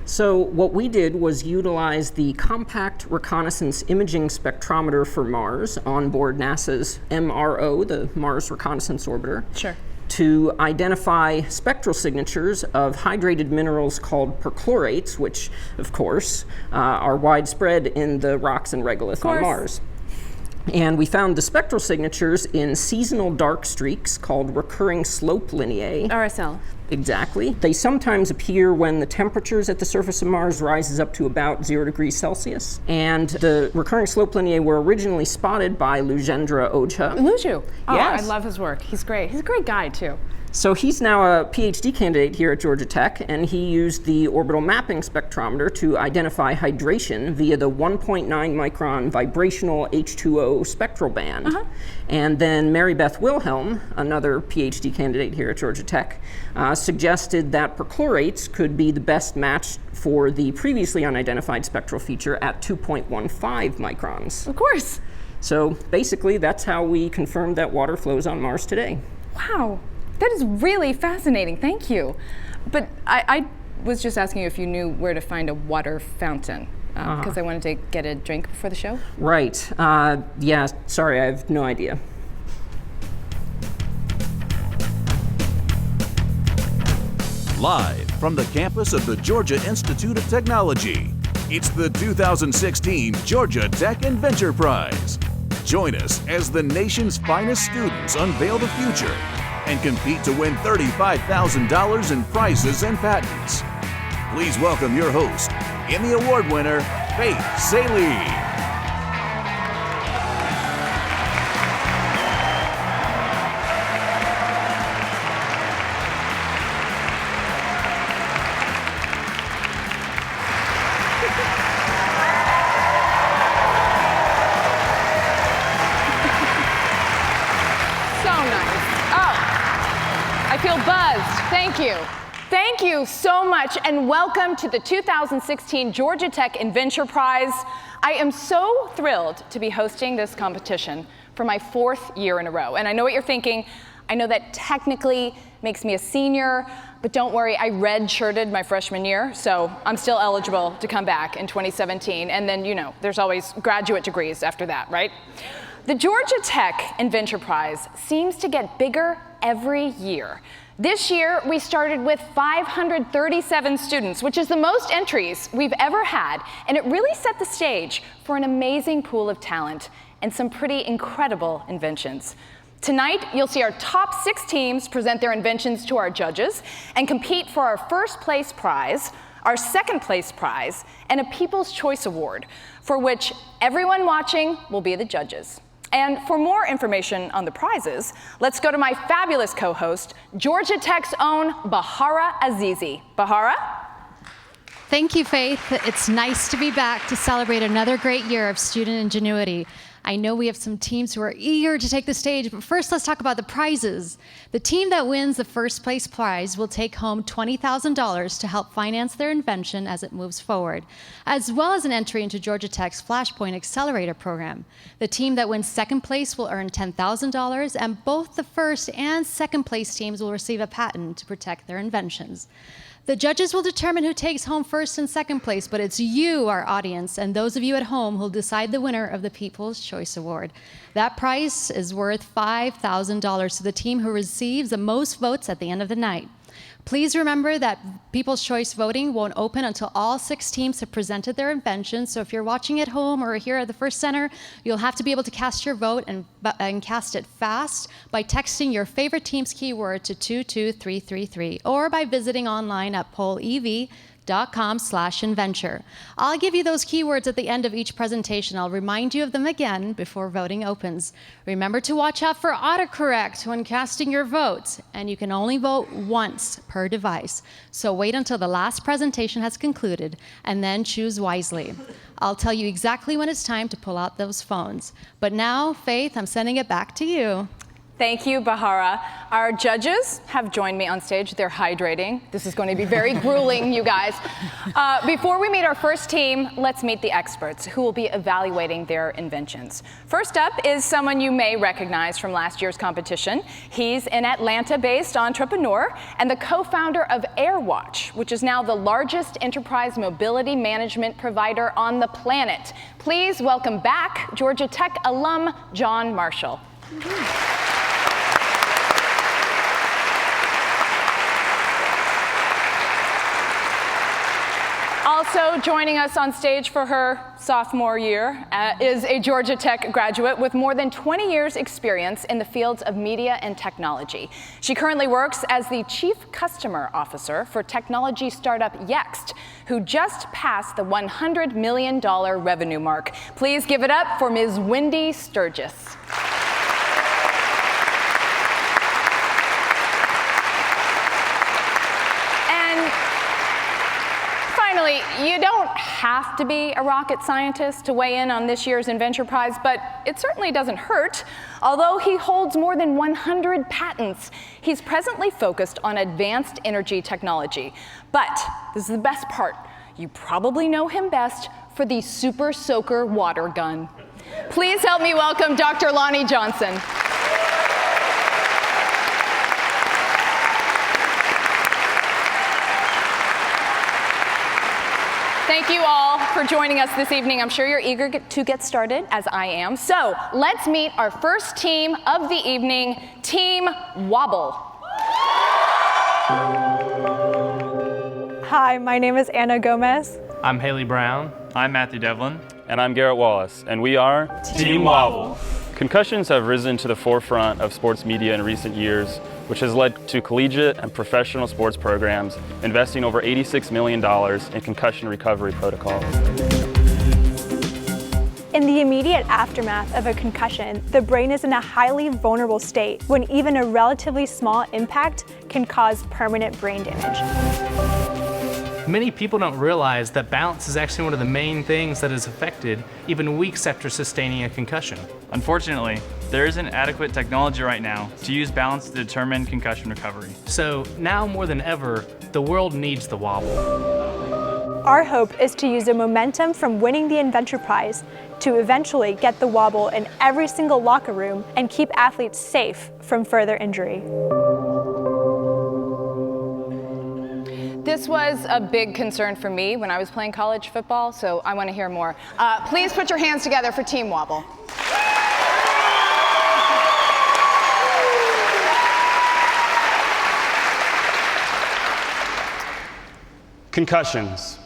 So what we did was utilize the Compact Reconnaissance Imaging Spectrometer for Mars on board NASA's MRO, the Mars Reconnaissance Orbiter. Sure. To identify spectral signatures of hydrated minerals called perchlorates, which, of course, are widespread in the rocks and regolith on Mars. And we found the spectral signatures in seasonal dark streaks called recurring slope lineae. RSL. Exactly. They sometimes appear when the temperatures at the surface of Mars rises up to about 0 degrees Celsius. And the recurring slope lineae were originally spotted by Lujendra Ojha. Luju. Oh, Yes. I love his work. He's great. He's a great guy, too. So he's now a PhD candidate here at Georgia Tech, and he used the orbital mapping spectrometer to identify hydration via the 1.9 micron vibrational H2O spectral band. And then Mary Beth Wilhelm, another PhD candidate here at Georgia Tech, suggested that perchlorates could be the best match for the previously unidentified spectral feature at 2.15 microns. Of course. So basically, that's how we confirmed that water flows on Mars today. Wow. That is really fascinating. Thank you. But I was just asking you if you knew where to find a water fountain, because I wanted to get a drink before the show. Right. Yeah, sorry, I have no idea. Live from the campus of the Georgia Institute of Technology, it's the 2016 Georgia Tech and Venture Prize. Join us as the nation's finest students unveil the future and compete to win $35,000 in prizes and patents. Please welcome your host, Emmy Award winner, Faith Salie. I feel buzzed. Thank you. Thank you so much, and welcome to the 2016 Georgia Tech Inventure Prize. I am so thrilled to be hosting this competition for my 4th year in a row. And I know what you're thinking. I know that technically makes me a senior, but don't worry, I red-shirted my freshman year, so I'm still eligible to come back in 2017. And then, you know, there's always graduate degrees after that, right? The Georgia Tech Inventure Prize seems to get bigger every year. This year, we started with 537 students, which is the most entries we've ever had, and it really set the stage for an amazing pool of talent and some pretty incredible inventions. Tonight, you'll see our top 6 teams present their inventions to our judges and compete for our first place prize, our second place prize, and a People's Choice Award, for which everyone watching will be the judges. And for more information on the prizes, let's go to my fabulous co-host, Georgia Tech's own Bahara Azizi. Bahara? Thank you, Faith. It's nice to be back to celebrate another great year of student ingenuity. I know we have some teams who are eager to take the stage, but first let's talk about the prizes. The team that wins the first place prize will take home $20,000 to help finance their invention as it moves forward, as well as an entry into Georgia Tech's Flashpoint Accelerator program. The team that wins second place will earn $10,000, and both the first and second place teams will receive a patent to protect their inventions. The judges will determine who takes home first and second place, but it's you, our audience, and those of you at home who'll decide the winner of the People's Choice Award. That prize is worth $5,000 to the team who receives the most votes at the end of the night. Please remember that People's Choice voting won't open until all 6 teams have presented their inventions. So if you're watching at home or here at the First Center, you'll have to be able to cast your vote and cast it fast by texting your favorite team's keyword to 22333 or by visiting online at pollev.com/inventure. I'll give you those keywords at the end of each presentation. I'll remind you of them again before voting opens. Remember to watch out for autocorrect when casting your votes, and you can only vote once per device. So wait until the last presentation has concluded and then choose wisely. I'll tell you exactly when it's time to pull out those phones. But now, Faith, I'm sending it back to you. Thank you, Bahara. Our judges have joined me on stage. They're hydrating. This is going to be very grueling, you guys. Before we meet our first team, let's meet the experts who will be evaluating their inventions. First up is someone you may recognize from last year's competition. He's an Atlanta-based entrepreneur and the co-founder of AirWatch, which is now the largest enterprise mobility management provider on the planet. Please welcome back Georgia Tech alum John Marshall. Also joining us on stage for her sophomore year is a Georgia Tech graduate with more than 20 years experience in the fields of media and technology. She currently works as the Chief Customer Officer for technology startup Yext, who just passed the $100 million revenue mark. Please give it up for Ms. Wendy Sturgis. Finally, you don't have to be a rocket scientist to weigh in on this year's Inventure Prize, but it certainly doesn't hurt. Although he holds more than 100 patents, he's presently focused on advanced energy technology. But this is the best part. You probably know him best for the Super Soaker water gun. Please help me welcome Dr. Lonnie Johnson. Thank you all for joining us this evening. I'm sure you're eager to get started, as I am. So let's meet our first team of the evening, Team Wobble. Hi, my name is Anna Gomez. I'm Haley Brown. I'm Matthew Devlin. And I'm Garrett Wallace, and we are Team Wobble. Concussions have risen to the forefront of sports media in recent years, which has led to collegiate and professional sports programs investing over $86 million in concussion recovery protocols. In the immediate aftermath of a concussion, the brain is in a highly vulnerable state when even a relatively small impact can cause permanent brain damage. Many people don't realize that balance is actually one of the main things that is affected even weeks after sustaining a concussion. Unfortunately, there isn't adequate technology right now to use balance to determine concussion recovery. So now more than ever, the world needs the wobble. Our hope is to use the momentum from winning the Inventure Prize to eventually get the wobble in every single locker room and keep athletes safe from further injury. This was a big concern for me when I was playing college football, so I want to hear more. Please put your hands together for Team Wobble. Concussions.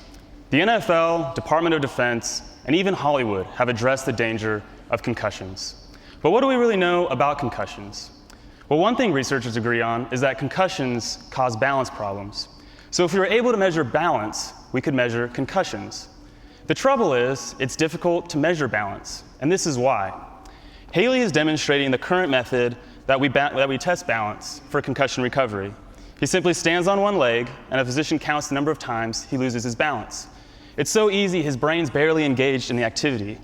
The NFL, Department of Defense, and even Hollywood have addressed the danger of concussions. But what do we really know about concussions? Well, one thing researchers agree on is that concussions cause balance problems. So if we were able to measure balance, we could measure concussions. The trouble is, it's difficult to measure balance, and this is why. Haley is demonstrating the current method that we test balance for concussion recovery. He simply stands on one leg, and a physician counts the number of times he loses his balance. It's so easy, his brain's barely engaged in the activity.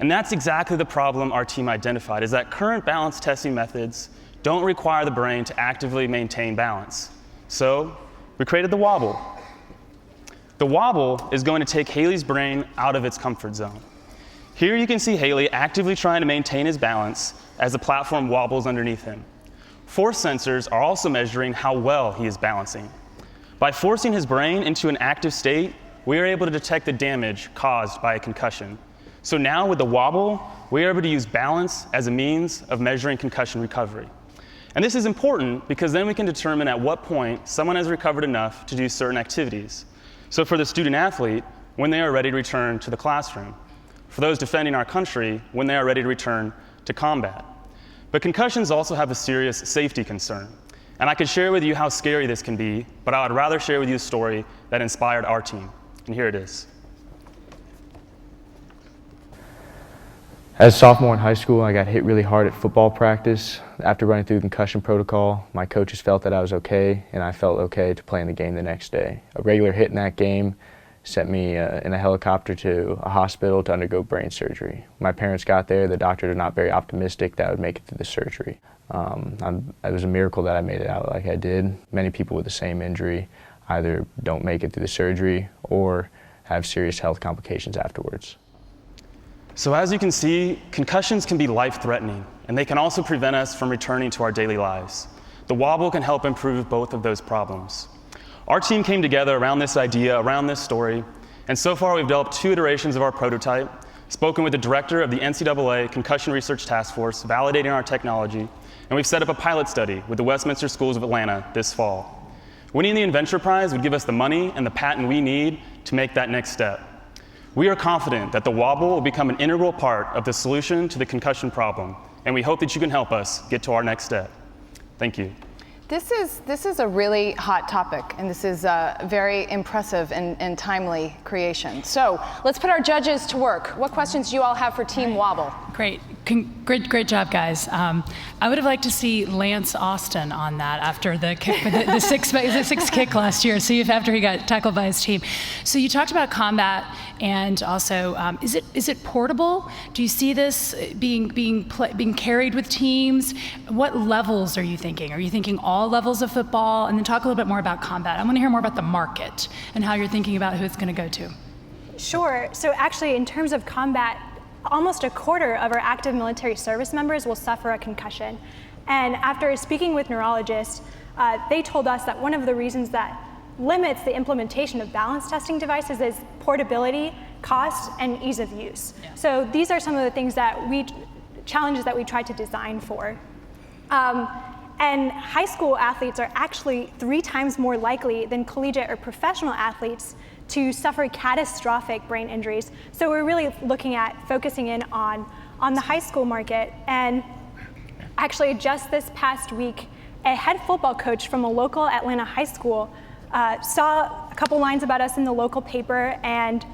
And that's exactly the problem our team identified, is that current balance testing methods don't require the brain to actively maintain balance. So we created the wobble. The wobble is going to take Haley's brain out of its comfort zone. Here you can see Haley actively trying to maintain his balance as the platform wobbles underneath him. Force sensors are also measuring how well he is balancing. By forcing his brain into an active state, we are able to detect the damage caused by a concussion. So now with the wobble, we are able to use balance as a means of measuring concussion recovery. And this is important because then we can determine at what point someone has recovered enough to do certain activities. So for the student athlete, when they are ready to return to the classroom. For those defending our country, when they are ready to return to combat. But concussions also have a serious safety concern. And I could share with you how scary this can be, but I would rather share with you a story that inspired our team. And here it is. As a sophomore in high school, I got hit really hard at football practice. After running through the concussion protocol, my coaches felt that I was okay, and I felt okay to play in the game the next day. A regular hit in that game sent me in a helicopter to a hospital to undergo brain surgery. My parents got there, the doctors are not very optimistic that I would make it through the surgery. It was a miracle that I made it out like I did. Many people with the same injury either don't make it through the surgery or have serious health complications afterwards. So as you can see, concussions can be life-threatening, and they can also prevent us from returning to our daily lives. The wobble can help improve both of those problems. Our team came together around this idea, around this story, and so far we've developed 2 iterations of our prototype, spoken with the director of the NCAA Concussion Research Task Force, validating our technology, and we've set up a pilot study with the Westminster Schools of Atlanta this fall. Winning the Inventure Prize would give us the money and the patent we need to make that next step. We are confident that the wobble will become an integral part of the solution to the concussion problem, and we hope that you can help us get to our next step. Thank you. This is a really hot topic, and this is a very impressive and timely creation. So let's put our judges to work. What questions do you all have for Team Wobble? Great. Great job, guys. I would have liked to see Lance Austin on that after the kick, the six kick last year. See if after he got tackled by his team. So you talked about combat, and also is it portable? Do you see this being carried with teams? What levels are you thinking? Are you thinking all levels of football? And then talk a little bit more about combat. I want to hear more about the market and how you're thinking about who it's going to go to. Sure. So actually, in terms of combat, almost a quarter of our active military service members will suffer a concussion. And after speaking with neurologists, they told us that one of the reasons that limits the implementation of balance testing devices is portability, cost, and ease of use. Yeah. So these are some of the things challenges that we tried to design for. And high school athletes are actually 3 times more likely than collegiate or professional athletes to suffer catastrophic brain injuries. So we're really looking at focusing in on the high school market. And actually just this past week, a head football coach from a local Atlanta high school saw a couple lines about us in the local paper, and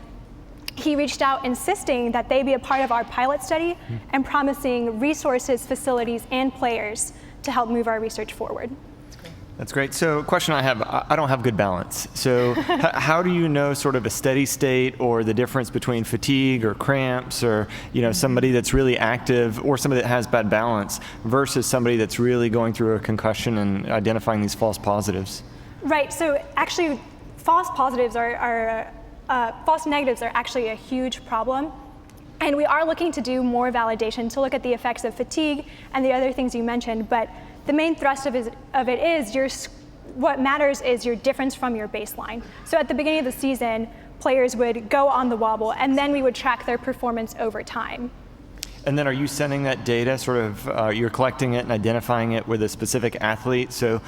he reached out insisting that they be a part of our pilot study and promising resources, facilities, and players to help move our research forward. That's great. So, question I have, I don't have good balance. So, how do you know sort of a steady state or the difference between fatigue or cramps or, somebody that's really active or somebody that has bad balance versus somebody that's really going through a concussion and identifying these false positives? Right. So, actually, false positives false negatives are actually a huge problem. And we are looking to do more validation to look at the effects of fatigue and the other things you mentioned, but the main thrust of it is what matters is your difference from your baseline. So at the beginning of the season, players would go on the wobble, and then we would track their performance over time. And then are you sending that data, you're collecting it and identifying it with a specific athlete? So,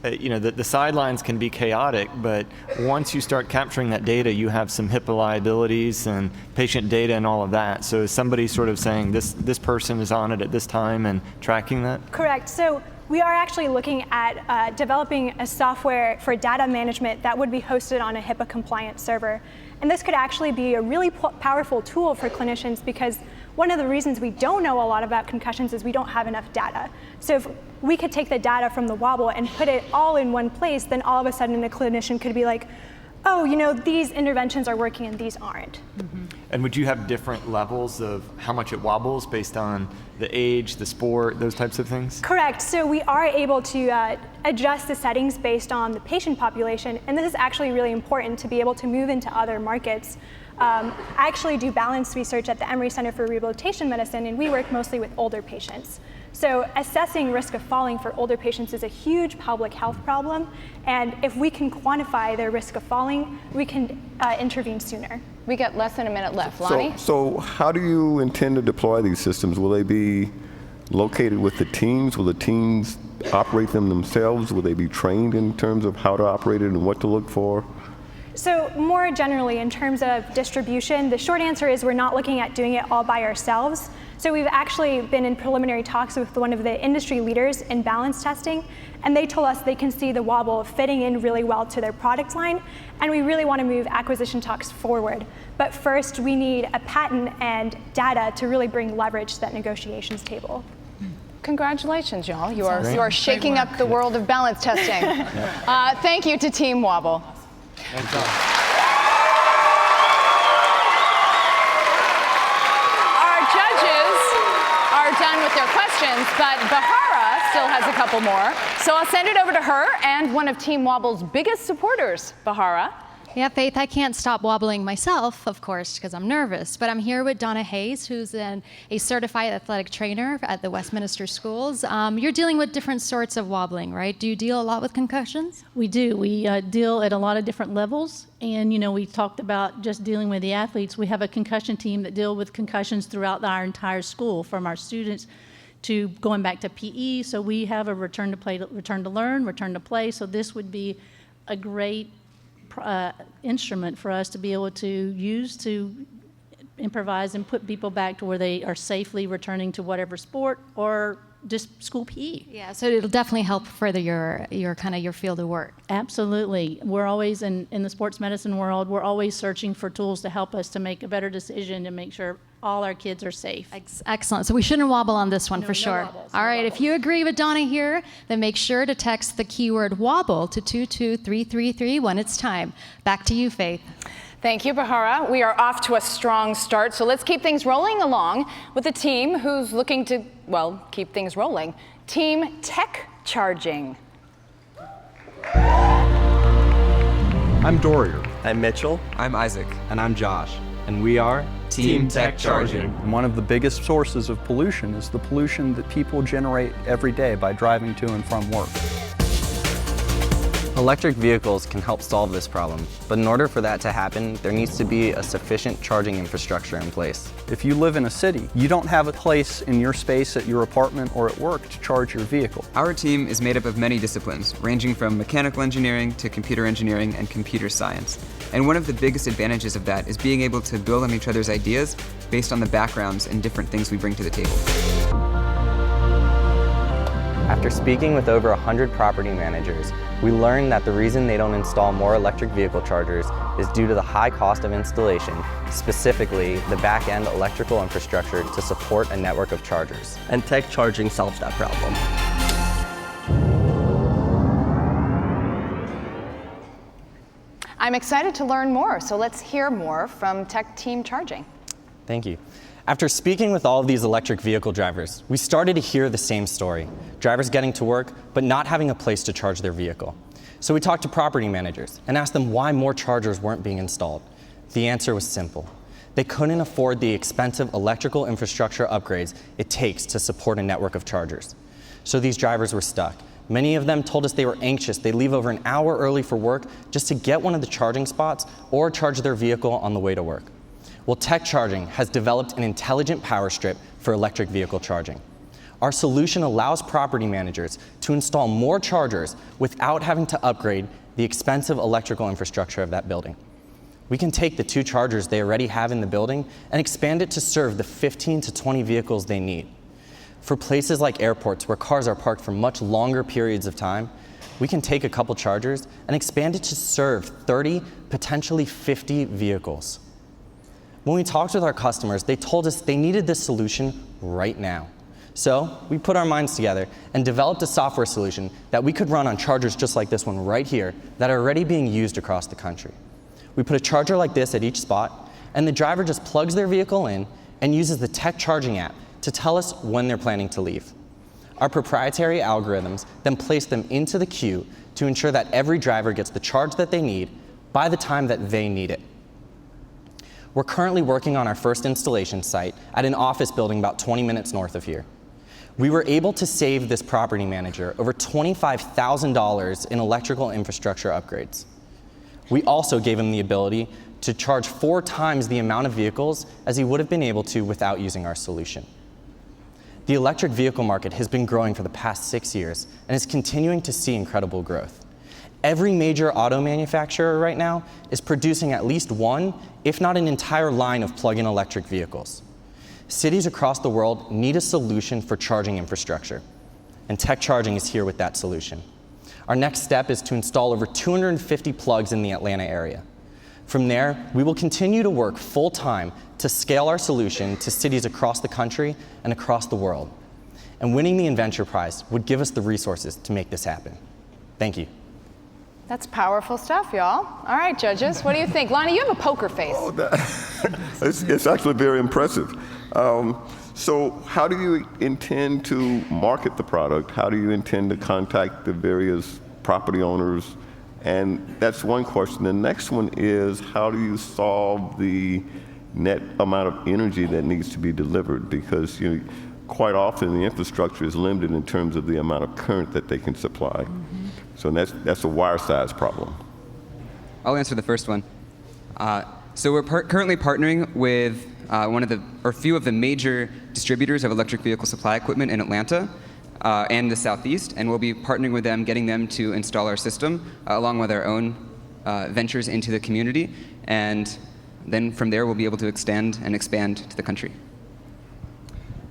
the sidelines can be chaotic, but once you start capturing that data, you have some HIPAA liabilities and patient data and all of that. So is somebody sort of saying this person is on it at this time and tracking that? Correct. So we are actually looking at developing a software for data management that would be hosted on a HIPAA compliant server. And this could actually be a really powerful tool for clinicians, because one of the reasons we don't know a lot about concussions is we don't have enough data. So if we could take the data from the wobble and put it all in one place, then all of a sudden a clinician could be like, oh, these interventions are working and these aren't. Mm-hmm. And would you have different levels of how much it wobbles based on the age, the sport, those types of things? Correct. So we are able to adjust the settings based on the patient population, and this is actually really important to be able to move into other markets. I actually do balance research at the Emory Center for Rehabilitation Medicine, and we work mostly with older patients. So assessing risk of falling for older patients is a huge public health problem, and if we can quantify their risk of falling, we can intervene sooner. We got less than a minute left. Lonnie? So how do you intend to deploy these systems? Will they be located with the teams? Will the teams operate them themselves? Will they be trained in terms of how to operate it and what to look for? So more generally, in terms of distribution, the short answer is we're not looking at doing it all by ourselves. So we've actually been in preliminary talks with one of the industry leaders in balance testing, and they told us they can see the wobble fitting in really well to their product line, and we really want to move acquisition talks forward. But first, we need a patent and data to really bring leverage to that negotiations table. Congratulations, y'all. You are shaking up the world of balance testing. Thank you to Team Wobble. Thanks. done with their questions, but Bahara still has a couple more. So I'll send it over to her and one of Team Wobble's biggest supporters, Bahara. Yeah, Faith, I can't stop wobbling myself, of course, because I'm nervous. But I'm here with Donna Hayes, who's a certified athletic trainer at the Westminster Schools. You're dealing with different sorts of wobbling, right? Do you deal a lot with concussions? We do. We deal at a lot of different levels. And, we talked about just dealing with the athletes. We have a concussion team that deal with concussions throughout our entire school, from our students to going back to PE. So we have a return to play, return to learn, return to play. So this would be a great instrument for us to be able to use to improvise and put people back to where they are safely returning to whatever sport or just school PE. Yeah, so it'll definitely help further your field of work. Absolutely. We're always, in the sports medicine world, we're always searching for tools to help us to make a better decision to make sure all our kids are safe. Excellent. So we shouldn't wobble on this one for sure. Wobbles, all right, if you agree with Donna here, then make sure to text the keyword wobble to 22333 when it's time. Back to you, Faith. Thank you, Bahara. We are off to a strong start, so let's keep things rolling along with a team who's looking to, well, keep things rolling. Team Tech Charging. I'm Dorier. I'm Mitchell. I'm Isaac. And I'm Josh. And we are Team Tech Charging. And one of the biggest sources of pollution is the pollution that people generate every day by driving to and from work. Electric vehicles can help solve this problem, but in order for that to happen, there needs to be a sufficient charging infrastructure in place. If you live in a city, you don't have a place in your space at your apartment or at work to charge your vehicle. Our team is made up of many disciplines, ranging from mechanical engineering to computer engineering and computer science. And one of the biggest advantages of that is being able to build on each other's ideas based on the backgrounds and different things we bring to the table. After speaking with over 100 property managers, we learned that the reason they don't install more electric vehicle chargers is due to the high cost of installation, specifically the back-end electrical infrastructure to support a network of chargers. And Tech Charging solves that problem. I'm excited to learn more, so let's hear more from Tech Team Charging. Thank you. After speaking with all of these electric vehicle drivers, we started to hear the same story. Drivers getting to work, but not having a place to charge their vehicle. So we talked to property managers and asked them why more chargers weren't being installed. The answer was simple. They couldn't afford the expensive electrical infrastructure upgrades it takes to support a network of chargers. So these drivers were stuck. Many of them told us they were anxious. They'd leave over an hour early for work just to get one of the charging spots or charge their vehicle on the way to work. Well, Tech Charging has developed an intelligent power strip for electric vehicle charging. Our solution allows property managers to install more chargers without having to upgrade the expensive electrical infrastructure of that building. We can take the 2 chargers they already have in the building and expand it to serve the 15 to 20 vehicles they need. For places like airports where cars are parked for much longer periods of time, we can take a couple chargers and expand it to serve 30, potentially 50 vehicles. When we talked with our customers, they told us they needed this solution right now. So we put our minds together and developed a software solution that we could run on chargers just like this one right here that are already being used across the country. We put a charger like this at each spot, and the driver just plugs their vehicle in and uses the Tech Charging app to tell us when they're planning to leave. Our proprietary algorithms then place them into the queue to ensure that every driver gets the charge that they need by the time that they need it. We're currently working on our first installation site at an office building about 20 minutes north of here. We were able to save this property manager over $25,000 in electrical infrastructure upgrades. We also gave him the ability to charge 4 times the amount of vehicles as he would have been able to without using our solution. The electric vehicle market has been growing for the past 6 years and is continuing to see incredible growth. Every major auto manufacturer right now is producing at least one, if not an entire line of plug-in electric vehicles. Cities across the world need a solution for charging infrastructure, and Tech Charging is here with that solution. Our next step is to install over 250 plugs in the Atlanta area. From there, we will continue to work full-time to scale our solution to cities across the country and across the world. And winning the Inventure Prize would give us the resources to make this happen. Thank you. That's powerful stuff, y'all. All right, judges, what do you think? Lonnie, you have a poker face. It's actually very impressive. So how do you intend to market the product? How do you intend to contact the various property owners? And that's one question. The next one is, how do you solve the net amount of energy that needs to be delivered? Because quite often the infrastructure is limited in terms of the amount of current that they can supply. So that's a wire size problem. I'll answer the first one. So we're currently partnering with a few of the major distributors of electric vehicle supply equipment in Atlanta and the Southeast, and we'll be partnering with them, getting them to install our system along with our own ventures into the community, and then from there we'll be able to extend and expand to the country.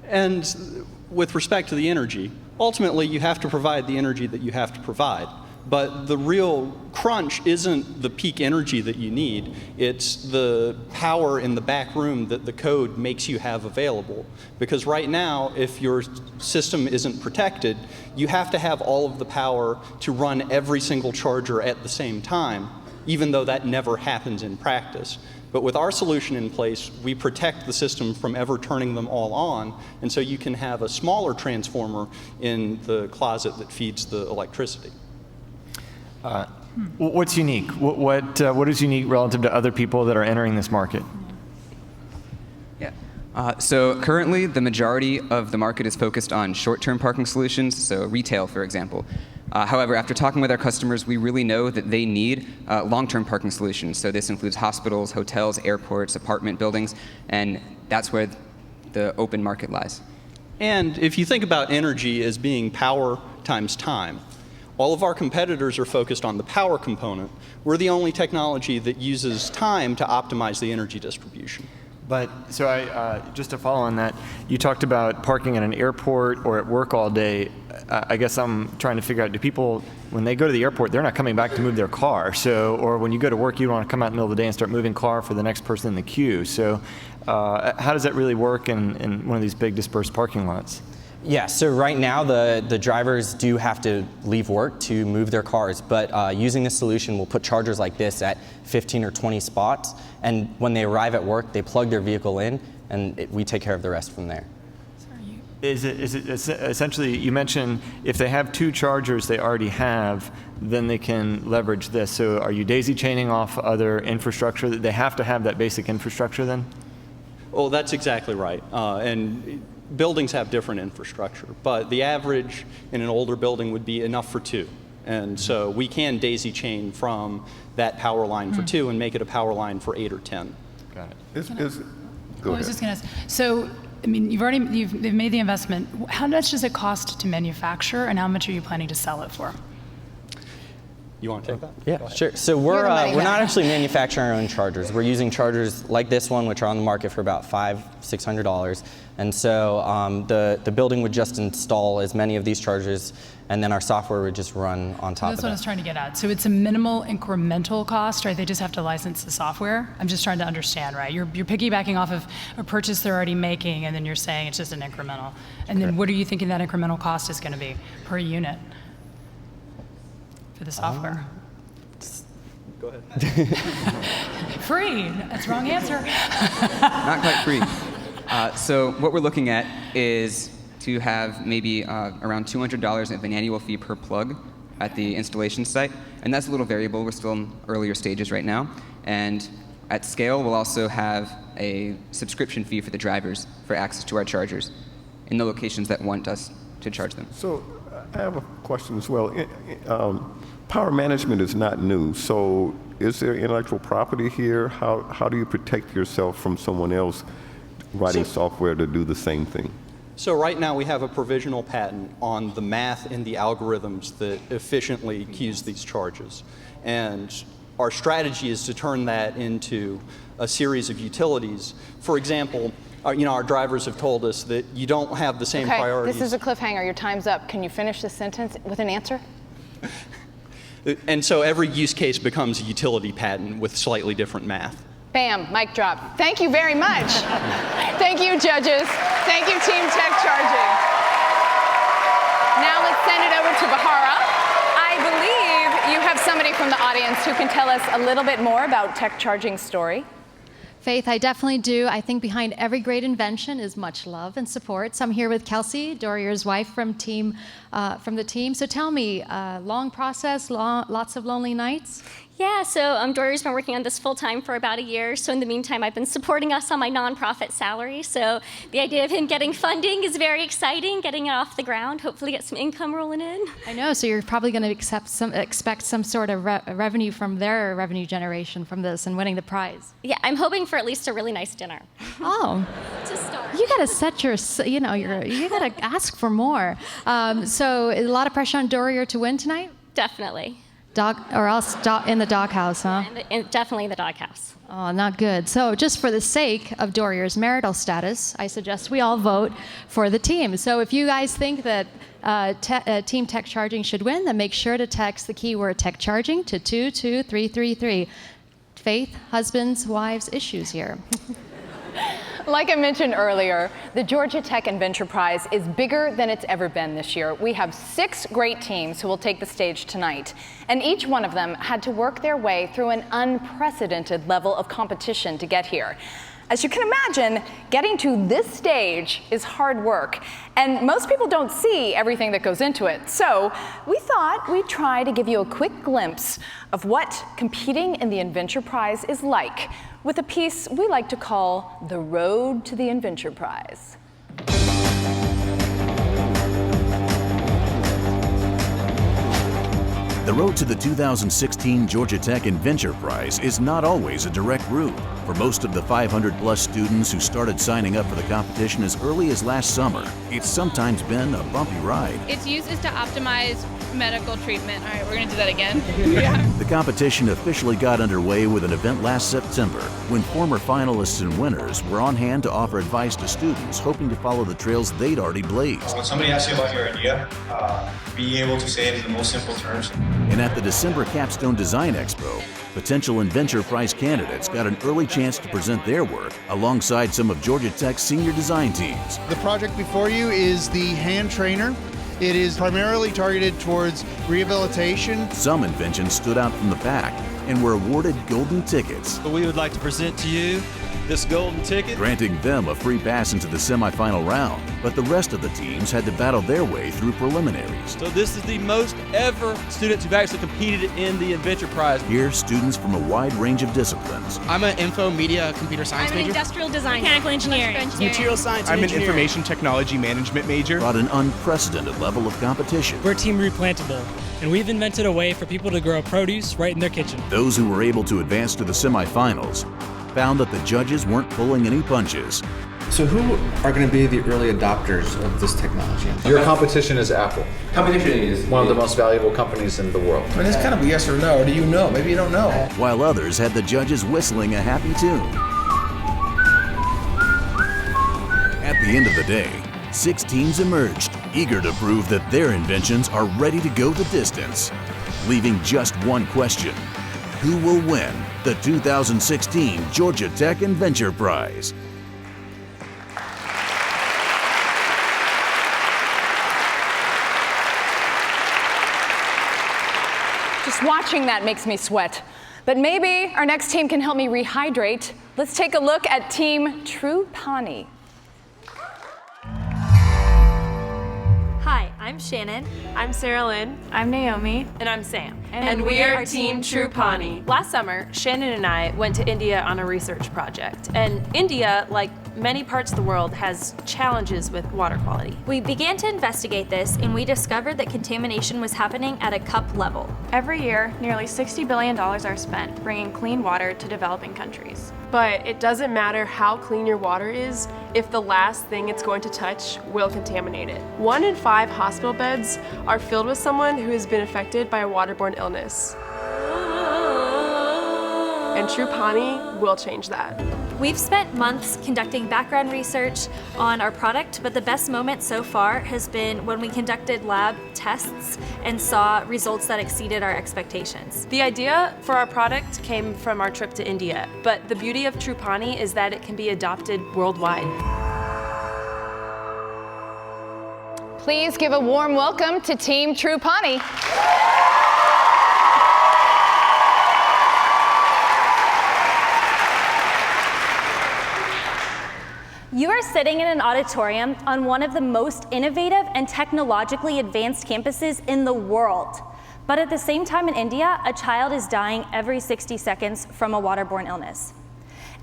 And with respect to the energy, ultimately you have to provide the energy that you have to provide. But the real crunch isn't the peak energy that you need, it's the power in the back room that the code makes you have available. Because right now, if your system isn't protected, you have to have all of the power to run every single charger at the same time, even though that never happens in practice. But with our solution in place, we protect the system from ever turning them all on, and so you can have a smaller transformer in the closet that feeds the electricity. What's unique? What is unique relative to other people that are entering this market? Yeah. So currently, the majority of the market is focused on short-term parking solutions, so retail, for example. However, after talking with our customers, we really know that they need long-term parking solutions. So this includes hospitals, hotels, airports, apartment buildings, and that's where the open market lies. And if you think about energy as being power times time, all of our competitors are focused on the power component. We're the only technology that uses time to optimize the energy distribution. But, so just to follow on that, you talked about parking at an airport or at work all day. I guess I'm trying to figure out, do people, when they go to the airport, they're not coming back to move their car. So, or when you go to work, you don't want to come out in the middle of the day and start moving car for the next person in the queue. So how does that really work in one of these big dispersed parking lots? Yeah, so right now the drivers do have to leave work to move their cars, but using this solution, we'll put chargers like this at 15 or 20 spots, and when they arrive at work, they plug their vehicle in, and we take care of the rest from there. Is it essentially, you mentioned if they have 2 chargers they already have, then they can leverage this. So are you daisy chaining off other infrastructure? That they have to have that basic infrastructure then? Oh, that's exactly right. And buildings have different infrastructure, but the average in an older building would be enough for 2. And so we can daisy chain from that power line for 2 and make it a power line for 8 or 10. Got it. I was just going to ask, so, I mean, you've made the investment. How much does it cost to manufacture, and how much are you planning to sell it for? You want to take that? Yeah, sure. So we're not actually manufacturing our own chargers. We're using chargers like this one, which are on the market for about $500–600. And so the building would just install as many of these chargers, and then our software would just run on top of That's that. what I was trying to get at. So it's a minimal incremental cost, right? They just have to license the software. I'm just trying to understand, right? You're piggybacking off of a purchase they're already making, and then you're saying it's just an incremental. And then what are you thinking that incremental cost is going to be per unit for the software? Go ahead. Free. That's the wrong answer. Not quite free. So what we're looking at is to have maybe around $200 of an annual fee per plug at the installation site. And that's a little variable. We're still in earlier stages right now. And at scale, we'll also have a subscription fee for the drivers for access to our chargers in the locations that want us to charge them. So I have a question as well. Power management is not new, so is there intellectual property here? How do you protect yourself from someone else writing software to do the same thing? So right now we have a provisional patent on the math and the algorithms that efficiently use these charges. And our strategy is to turn that into a series of utilities. For example, our drivers have told us that you don't have the same priorities. This is a cliffhanger. Your time's up. Can you finish the sentence with an answer? And so every use case becomes a utility patent with slightly different math. Bam, mic drop. Thank you very much. Thank you, judges. Thank you, Team Tech Charging. Now let's send it over to Bahara. I believe you have somebody from the audience who can tell us a little bit more about Tech Charging's story. Faith, I definitely do. I think behind every great invention is much love and support. So I'm here with Kelsey, Dorier's wife from the team. So tell me, long process, lots of lonely nights? Yeah, so Dorier's been working on this full-time for about a year. So in the meantime, I've been supporting us on my nonprofit salary. So the idea of him getting funding is very exciting, getting it off the ground, hopefully get some income rolling in. I know, so you're probably going to expect some sort of revenue from their revenue generation from this and winning the prize. Yeah, I'm hoping for at least a really nice dinner. Oh. To start. You got to set your, you got to ask for more. So a lot of pressure on Dorier to win tonight? Definitely. In the doghouse, huh? Definitely the doghouse. Oh, not good. So just for the sake of Dorier's marital status, I suggest we all vote for the team. So if you guys think that Team Tech Charging should win, then make sure to text the keyword Tech Charging to 22333. Faith, husbands, wives, issues here. Like I mentioned earlier, the Georgia Tech Inventure Prize is bigger than it's ever been this year. We have 6 great teams who will take the stage tonight, and each one of them had to work their way through an unprecedented level of competition to get here. As you can imagine, getting to this stage is hard work, and most people don't see everything that goes into it. So we thought we'd try to give you a quick glimpse of what competing in the Inventure Prize is like, with a piece we like to call The Road to the Inventure Prize. The road to the 2016 Georgia Tech Inventure Prize is not always a direct route. For most of the 500-plus students who started signing up for the competition as early as last summer, it's sometimes been a bumpy ride. Its use is to optimize medical treatment. All right, we're going to do that again. The competition officially got underway with an event last September when former finalists and winners were on hand to offer advice to students hoping to follow the trails they'd already blazed. When somebody asks you about your idea, being able to say it in the most simple terms. And at the December Capstone Design Expo, potential Inventure Prize candidates got an early chance to present their work alongside some of Georgia Tech's senior design teams. The project before you is the hand trainer. It is primarily targeted towards rehabilitation. Some inventions stood out from the pack and were awarded golden tickets. We would like to present to you this golden ticket, granting them a free pass into the semifinal round. But the rest of the teams had to battle their way through preliminaries. So this is the most ever students who've actually competed in the Inventure Prize. Here, students from a wide range of disciplines. I'm an info, media, computer science major. I'm an industrial design, mechanical engineering. Material science I'm an information technology management major. Brought an unprecedented level of competition. We're Team Replantable, and we've invented a way for people to grow produce right in their kitchen. Those who were able to advance to the semifinals found that the judges weren't pulling any punches. So who are going to be the early adopters of this technology? Your competition is Apple. Competition is one of the most valuable companies in the world. I mean, it's kind of a yes or no, or do you know? Maybe you don't know. While others had the judges whistling a happy tune. At the end of the day, 6 teams emerged, eager to prove that their inventions are ready to go the distance, leaving just one question: who will win the 2016 Georgia Tech Inventure Prize? Just watching that makes me sweat. But maybe our next team can help me rehydrate. Let's take a look at Team True Pawnee. Hi, I'm Shannon. I'm Sarah Lynn. I'm Naomi. And I'm Sam. And we are Team True Pawnee. Last summer, Shannon and I went to India on a research project. And India, like many parts of the world, has challenges with water quality. We began to investigate this, and we discovered that contamination was happening at a cup level. Every year, nearly $60 billion are spent bringing clean water to developing countries. But it doesn't matter how clean your water is if the last thing it's going to touch will contaminate it. 1 in 5 hospital beds are filled with someone who has been affected by a waterborne illness. And True Pawnee will change that. We've spent months conducting background research on our product, but the best moment so far has been when we conducted lab tests and saw results that exceeded our expectations. The idea for our product came from our trip to India, but the beauty of True Pawnee is that it can be adopted worldwide. Please give a warm welcome to Team True Pawnee. You are sitting in an auditorium on one of the most innovative and technologically advanced campuses in the world. But at the same time in India, a child is dying every 60 seconds from a waterborne illness.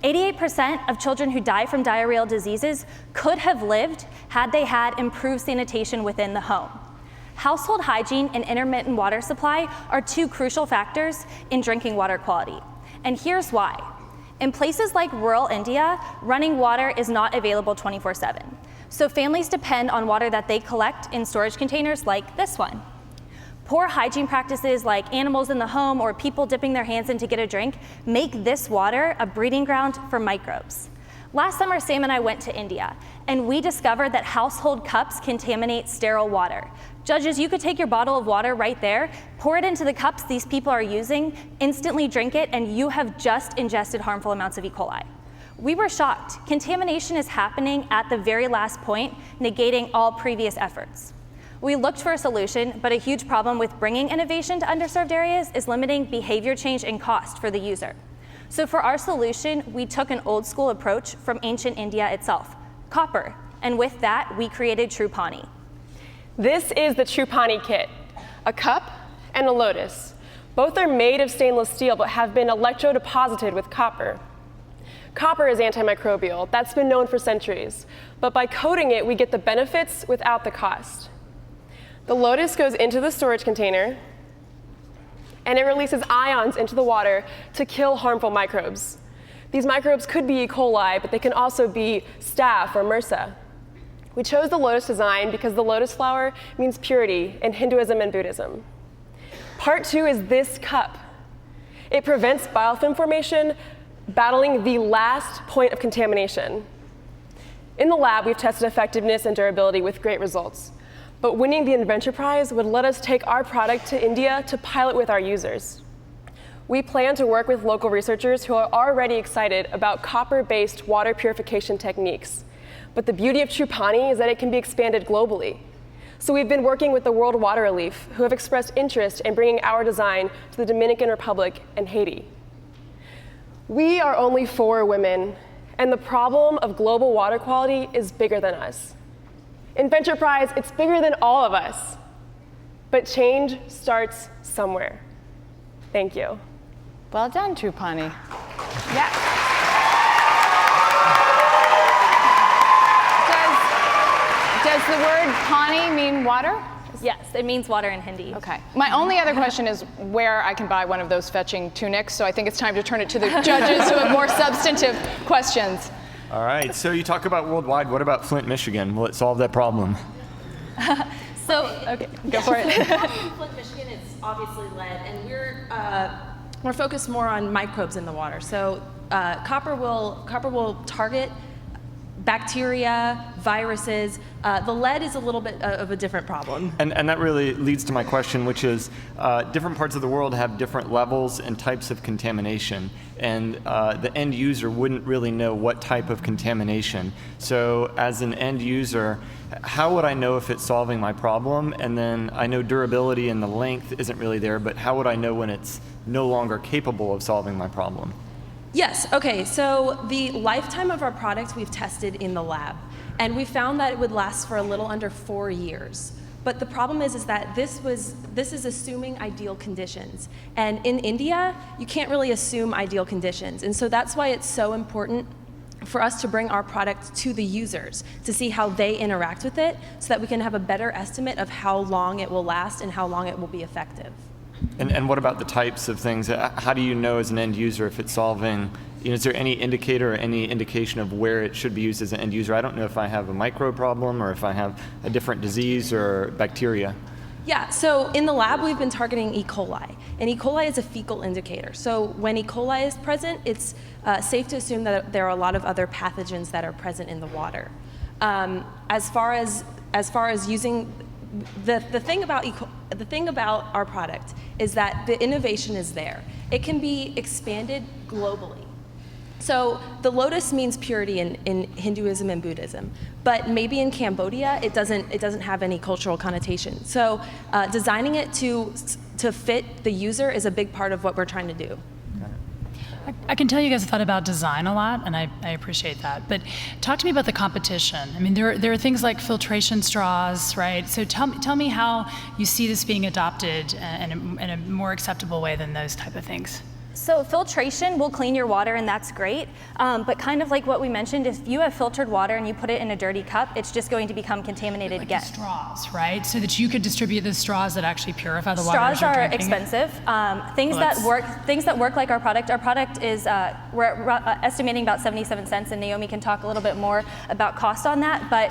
88% of children who die from diarrheal diseases could have lived had they had improved sanitation within the home. Household hygiene and intermittent water supply are two crucial factors in drinking water quality. And here's why. In places like rural India, running water is not available 24/7. So families depend on water that they collect in storage containers like this one. Poor hygiene practices like animals in the home or people dipping their hands in to get a drink make this water a breeding ground for microbes. Last summer, Sam and I went to India, and we discovered that household cups contaminate sterile water. Judges, you could take your bottle of water right there, pour it into the cups these people are using, instantly drink it, and you have just ingested harmful amounts of E. coli. We were shocked. Contamination is happening at the very last point, negating all previous efforts. We looked for a solution, but a huge problem with bringing innovation to underserved areas is limiting behavior change and cost for the user. So for our solution, we took an old school approach from ancient India itself, copper, and with that, we created Trupani. This is the Trupani kit, a cup and a lotus. Both are made of stainless steel but have been electrodeposited with copper. Copper is antimicrobial. That's been known for centuries. But by coating it, we get the benefits without the cost. The lotus goes into the storage container, and it releases ions into the water to kill harmful microbes. These microbes could be E. coli, but they can also be staph or MRSA. We chose the lotus design because the lotus flower means purity in Hinduism and Buddhism. Part 2 is this cup. It prevents biofilm formation, battling the last point of contamination. In the lab, we've tested effectiveness and durability with great results. But winning the Inventure Prize would let us take our product to India to pilot with our users. We plan to work with local researchers who are already excited about copper-based water purification techniques. But the beauty of Trupani is that it can be expanded globally. So we've been working with the World Water Relief, who have expressed interest in bringing our design to the Dominican Republic and Haiti. We are only 4 women, and the problem of global water quality is bigger than us. Inventure Prize, it's bigger than all of us. But change starts somewhere. Thank you. Well done, Trupani. Yeah. Does the word pani mean water? Yes, it means water in Hindi. Okay. My only other question is where I can buy one of those fetching tunics, so I think it's time to turn it to the judges who have more substantive questions. All right, so you talk about worldwide. What about Flint, Michigan? Will it solve that problem? Okay, go for it. In Flint, Michigan, it's obviously lead, and we're focused more on microbes in the water. So copper will target bacteria, viruses. The lead is a little bit of a different problem. And that really leads to my question, which is different parts of the world have different levels and types of contamination. And the end user wouldn't really know what type of contamination. So as an end user, how would I know if it's solving my problem? And then I know durability and the length isn't really there, but how would I know when it's no longer capable of solving my problem? Yes, okay, so the lifetime of our product we've tested in the lab, and we found that it would last for a little under 4 years. But the problem is that this is assuming ideal conditions. And in India, you can't really assume ideal conditions. And so that's why it's so important for us to bring our product to the users to see how they interact with it so that we can have a better estimate of how long it will last and how long it will be effective. And what about the types of things? How do you know as an end user if it's solving, is there any indicator or any indication of where it should be used as an end user? I don't know if I have a microbe problem or if I have a different disease or bacteria. Yeah, so in the lab, we've been targeting E. coli. And E. coli is a fecal indicator. So when E. coli is present, it's safe to assume that there are a lot of other pathogens that are present in the water. As far as using the thing about our product is that the innovation is there. It can be expanded globally. So the lotus means purity in Hinduism and Buddhism, but maybe in Cambodia it doesn't have any cultural connotation. So designing it to fit the user is a big part of what we're trying to do. I can tell you guys have thought about design a lot, and I appreciate that. But talk to me about the competition. I mean, there are things like filtration straws, right? So tell me how you see this being adopted in a more acceptable way than those type of things. So filtration will clean your water, and that's great. But kind of like what we mentioned, if you have filtered water and you put it in a dirty cup, it's just going to become contaminated again. Straws, right? So that you could distribute the straws that actually purify the water. Straws are expensive. Things that work like our product. Our product is we're estimating about 77 cents, and Naomi can talk a little bit more about cost on that. But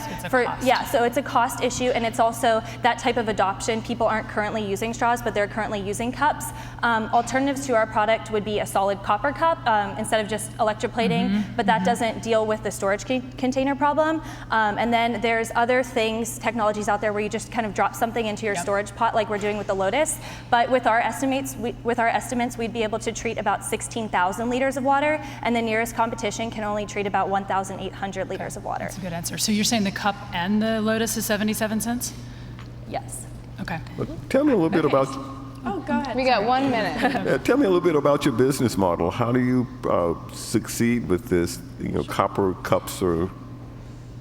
so it's a cost issue, and it's also that type of adoption. People aren't currently using straws, but they're currently using cups. Alternatives to our product would be a solid copper cup instead of just electroplating, but that doesn't deal with the storage container problem. And then there's other technologies out there where you just kind of drop something into your storage pot like we're doing with the Lotus. But with our estimates, we'd be able to treat about 16,000 liters of water, and the nearest competition can only treat about 1,800 liters of water. That's a good answer. So you're saying the cup and the Lotus is 77 cents? Yes. Okay. Tell me a little bit about. Oh, go ahead. We got 1 minute. Tell me a little bit about your business model. How do you succeed with this? Copper cups are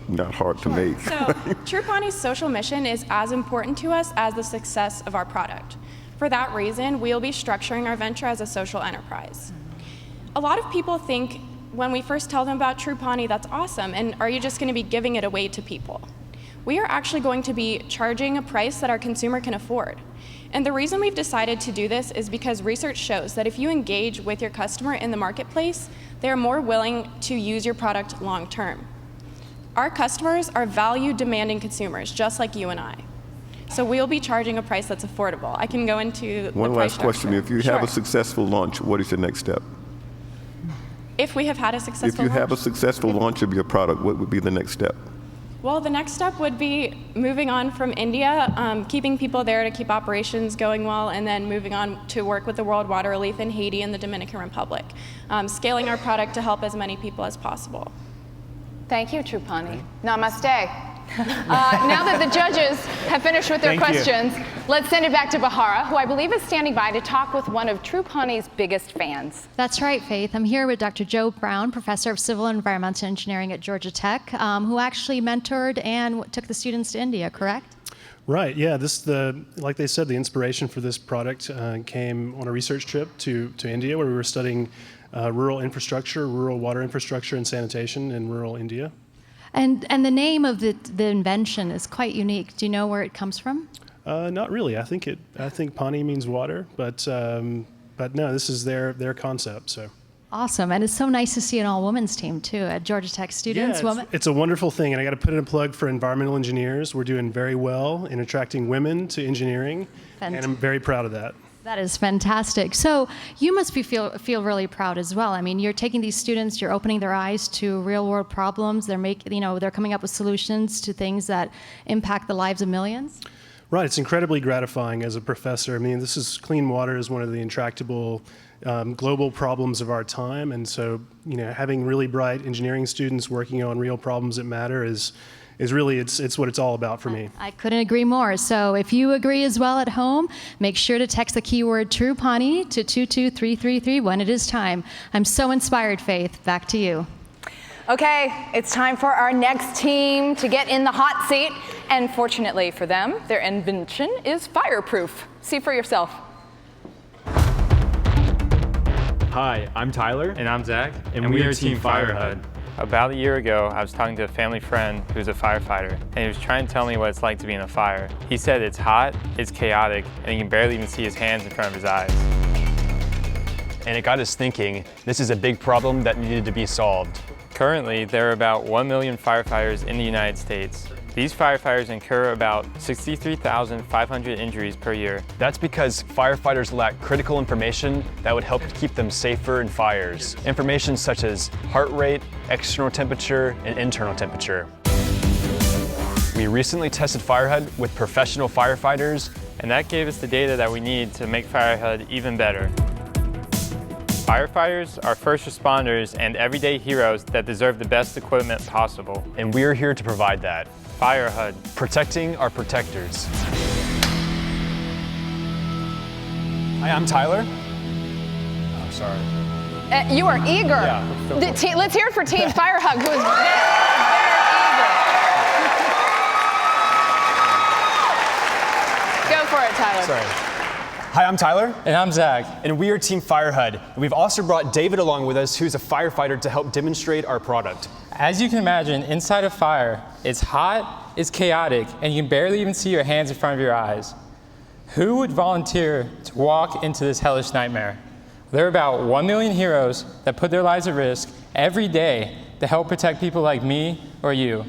not hard to make. So True Pawnee's social mission is as important to us as the success of our product. For that reason, we'll be structuring our venture as a social enterprise. A lot of people think when we first tell them about True Pawnee, that's awesome, and are you just going to be giving it away to people? We are actually going to be charging a price that our consumer can afford. And the reason we've decided to do this is because research shows that if you engage with your customer in the marketplace, they are more willing to use your product long term. Our customers are value-demanding consumers, just like you and I. So we'll be charging a price that's affordable. I can go into One last question. If you have a successful launch, what is your next step? If we have had a successful launch? If you have a successful launch of your product, what would be the next step? Well, the next step would be moving on from India, keeping people there to keep operations going well, and then moving on to work with the World Water Relief in Haiti and the Dominican Republic, scaling our product to help as many people as possible. Thank you, True Pawnee. Namaste. Now that the judges have finished with their questions, let's send it back to Bahara, who I believe is standing by to talk with one of True Pawnee's biggest fans. That's right, Faith. I'm here with Dr. Joe Brown, professor of civil and environmental engineering at Georgia Tech, who actually mentored and took the students to India, correct? Right, yeah. Like they said, the inspiration for this product came on a research trip to India, where we were studying rural infrastructure, rural water infrastructure and sanitation in rural India. And the name of the invention is quite unique. Do you know where it comes from? Not really. I think Pawnee means water, but no, this is their concept. So awesome, and it's so nice to see an all-women's team too at Georgia Tech. Students, women. It's a wonderful thing, and I got to put in a plug for environmental engineers. We're doing very well in attracting women to engineering, and I'm very proud of that. That is fantastic. So you must feel really proud as well. I mean, you're taking these students, you're opening their eyes to real-world problems. They're coming up with solutions to things that impact the lives of millions. Right. It's incredibly gratifying as a professor. I mean, clean water is one of the intractable global problems of our time, and so having really bright engineering students working on real problems that matter is really, it's what it's all about for me. I couldn't agree more. So if you agree as well at home, make sure to text the keyword True Pawnee to 22333 when it is time. I'm so inspired, Faith. Back to you. Okay, it's time for our next team to get in the hot seat. And fortunately for them, their invention is fireproof. See for yourself. Hi, I'm Tyler. And I'm Zach. And we are Team FireHUD. About a year ago, I was talking to a family friend who's a firefighter, and he was trying to tell me what it's like to be in a fire. He said it's hot, it's chaotic, and he can barely even see his hands in front of his eyes. And it got us thinking, this is a big problem that needed to be solved. Currently, there are about 1 million firefighters in the United States. These firefighters incur about 63,500 injuries per year. That's because firefighters lack critical information that would help keep them safer in fires. Information such as heart rate, external temperature, and internal temperature. We recently tested FireHUD with professional firefighters, and that gave us the data that we need to make FireHUD even better. Firefighters are first responders and everyday heroes that deserve the best equipment possible. And we're here to provide that. FireHUD. Protecting our protectors. Hi, I'm Tyler. Oh, sorry. You are eager. Yeah, Let's hear it for Team Fire Hug, who is very eager. Go for it, Tyler. Sorry. Hi, I'm Tyler. And I'm Zach. And we are Team Fire HUD. And we've also brought David along with us, who's a firefighter, to help demonstrate our product. As you can imagine, inside a fire, it's hot, it's chaotic, and you can barely even see your hands in front of your eyes. Who would volunteer to walk into this hellish nightmare? There are about 1 million heroes that put their lives at risk every day to help protect people like me or you.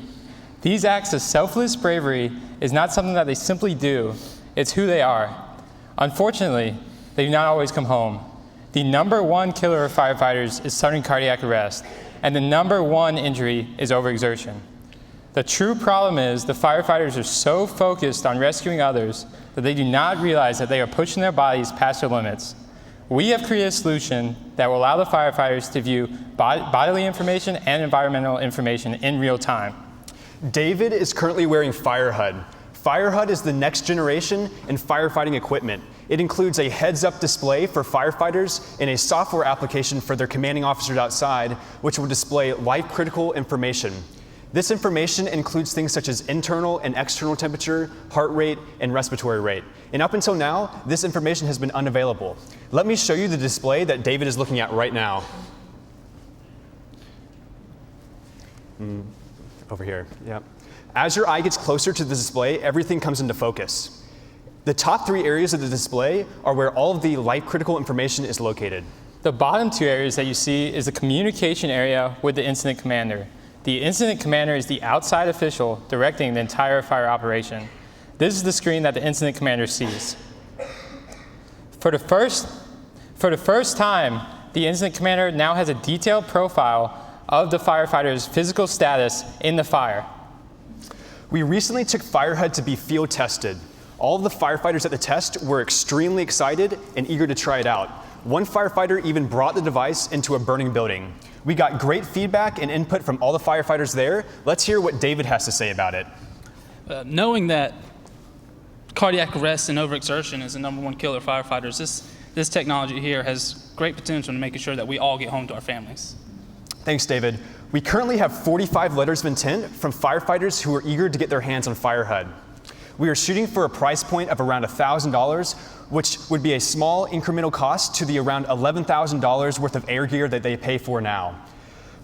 These acts of selfless bravery is not something that they simply do, it's who they are. Unfortunately, they do not always come home. The #1 killer of firefighters is sudden cardiac arrest, and the #1 injury is overexertion. The true problem is the firefighters are so focused on rescuing others that they do not realize that they are pushing their bodies past their limits. We have created a solution that will allow the firefighters to view bodily information and environmental information in real time. David is currently wearing Fire HUD. Fire HUD is the next generation in firefighting equipment. It includes a heads-up display for firefighters and a software application for their commanding officers outside, which will display life-critical information. This information includes things such as internal and external temperature, heart rate, and respiratory rate. And up until now, this information has been unavailable. Let me show you the display that David is looking at right now. Over here, yep. As your eye gets closer to the display, everything comes into focus. The top 3 areas of the display are where all of the life-critical information is located. The bottom 2 areas that you see is the communication area with the incident commander. The incident commander is the outside official directing the entire fire operation. This is the screen that the incident commander sees. For the first time, the incident commander now has a detailed profile of the firefighter's physical status in the fire. We recently took Fire HUD to be field tested. All of the firefighters at the test were extremely excited and eager to try it out. One firefighter even brought the device into a burning building. We got great feedback and input from all the firefighters there. Let's hear what David has to say about it. Knowing that cardiac arrest and overexertion is the #1 killer of firefighters, this technology here has great potential in making sure that we all get home to our families. Thanks, David. We currently have 45 letters of intent from firefighters who are eager to get their hands on Fire HUD. We are shooting for a price point of around $1,000, which would be a small incremental cost to the around $11,000 worth of air gear that they pay for now.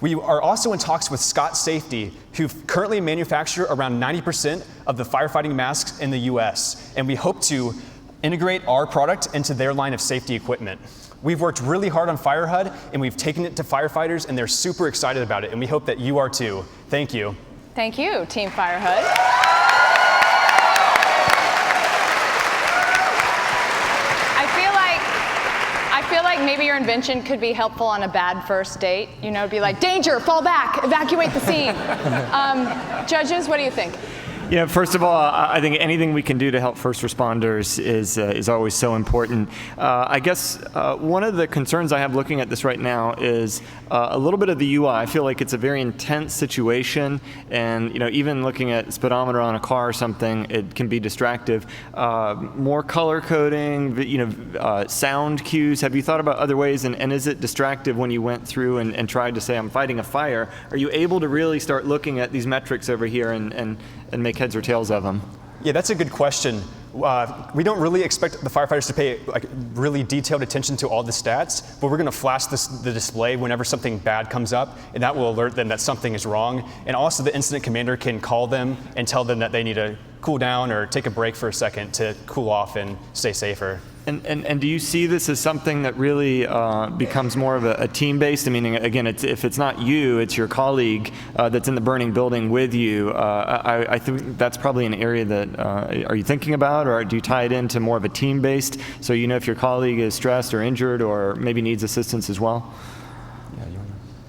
We are also in talks with Scott Safety, who currently manufacture around 90% of the firefighting masks in the US, and we hope to integrate our product into their line of safety equipment. We've worked really hard on Fire HUD, and we've taken it to firefighters, and they're super excited about it, and we hope that you are too. Thank you. Thank you, Team Fire HUD. I feel like maybe your invention could be helpful on a bad first date. You know, it'd be like, danger, fall back, evacuate the scene. Judges, what do you think? Yeah, first of all, I think anything we can do to help first responders is always so important. I guess one of the concerns I have looking at this right now is a little bit of the UI. I feel like it's a very intense situation, and even looking at speedometer on a car or something, it can be distractive. More color coding, sound cues. Have you thought about other ways? And is it distractive when you went through and tried to say, I'm fighting a fire? Are you able to really start looking at these metrics over here and make heads or tails of them? Yeah, that's a good question. We don't really expect the firefighters to pay really detailed attention to all the stats, but we're going to flash the display whenever something bad comes up, and that will alert them that something is wrong. And also the incident commander can call them and tell them that they need to cool down or take a break for a second to cool off and stay safer. And do you see this as something that really becomes more of a team-based? I mean, again, if it's not you, it's your colleague that's in the burning building with you. I think that's probably an area that are you thinking about, or do you tie it into more of a team-based, so you know if your colleague is stressed or injured or maybe needs assistance as well?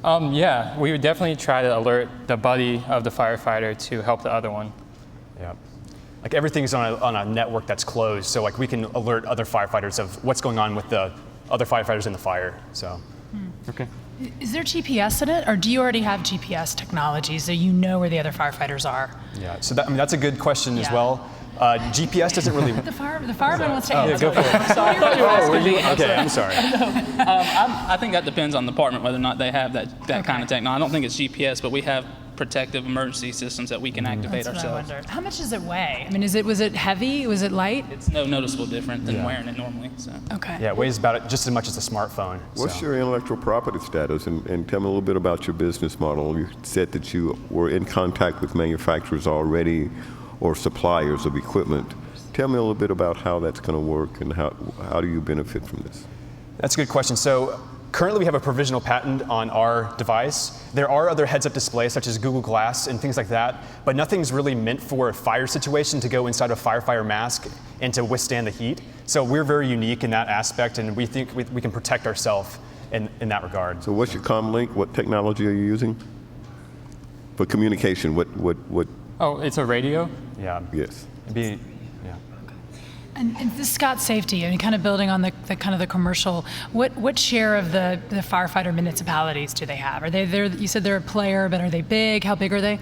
Yeah, we would definitely try to alert the buddy of the firefighter to help the other one. Yeah. Like everything's on a network that's closed, so like we can alert other firefighters of what's going on with the other firefighters in the fire. So, okay. Is there GPS in it, or do you already have GPS technology so you know where the other firefighters are? Yeah, so that's a good question as well. GPS doesn't really. The fireman wants to answer. Go for it. I thought you were asking me. Okay, I'm sorry. I think that depends on the department whether or not they have that kind of technology. I don't think it's GPS, but we have protective emergency systems that we can activate That's what I ourselves. wondered. How much does it weigh? I mean, was it heavy? Was it light? It's no noticeable different than wearing it normally. So. Okay. Yeah, it weighs about just as much as a smartphone. What's so. your intellectual property status? And tell me a little bit about your business model. You said that you were in contact with manufacturers already or suppliers of equipment. Tell me a little bit about how that's going to work and how do you benefit from this? That's a good question. So currently we have a provisional patent on our device. There are other heads-up displays such as Google Glass and things like that, but nothing's really meant for a fire situation to go inside a firefighter mask and to withstand the heat. So we're very unique in that aspect, and we think we can protect ourselves in that regard. So what's your comlink? What technology are you using for communication? What? Oh, it's a radio? Yeah. Yes. And this Scott Safety, I mean, kind of building on the kind of the commercial, what share of the firefighter municipalities do they have? Are they there? You said they're a player, but are they big? How big are they?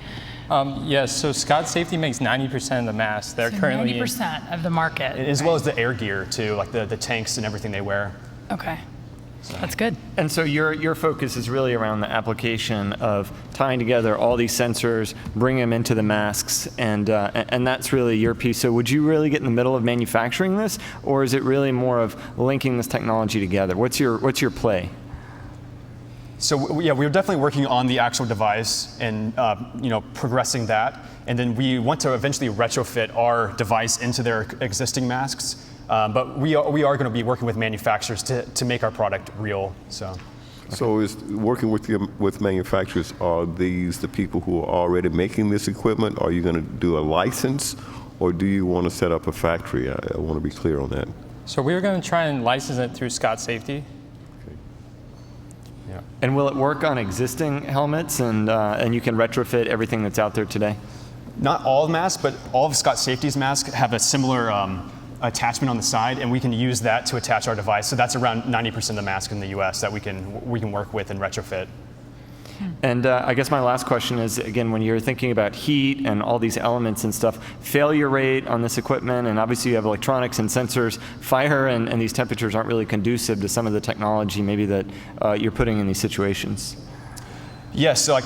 Yes, so Scott Safety makes 90% of the masks. They're So currently 90% of the market. As well as the air gear too, like the tanks and everything they wear. Okay. That's good. And so your focus is really around the application of tying together all these sensors, bringing them into the masks, and that's really your piece. So would you really get in the middle of manufacturing this, or is it really more of linking this technology together? What's your play? So yeah, we're definitely working on the actual device and progressing that, and then we want to eventually retrofit our device into their existing masks. But we are going to be working with manufacturers to make our product real. So is working with manufacturers, are these the people who are already making this equipment? Are you going to do a license, or do you want to set up a factory? I want to be clear on that. So we're going to try and license it through Scott Safety. Yeah. And will it work on existing helmets, and you can retrofit everything that's out there today? Not all masks, but all of Scott Safety's masks have a similar attachment on the side, and we can use that to attach our device. So that's around 90% of the mask in the U.S. that we can work with and retrofit. And I guess my last question is, again, when you're thinking about heat and all these elements and stuff, failure rate on this equipment, and obviously you have electronics and sensors, fire and these temperatures aren't really conducive to some of the technology maybe that you're putting in these situations. Yes, so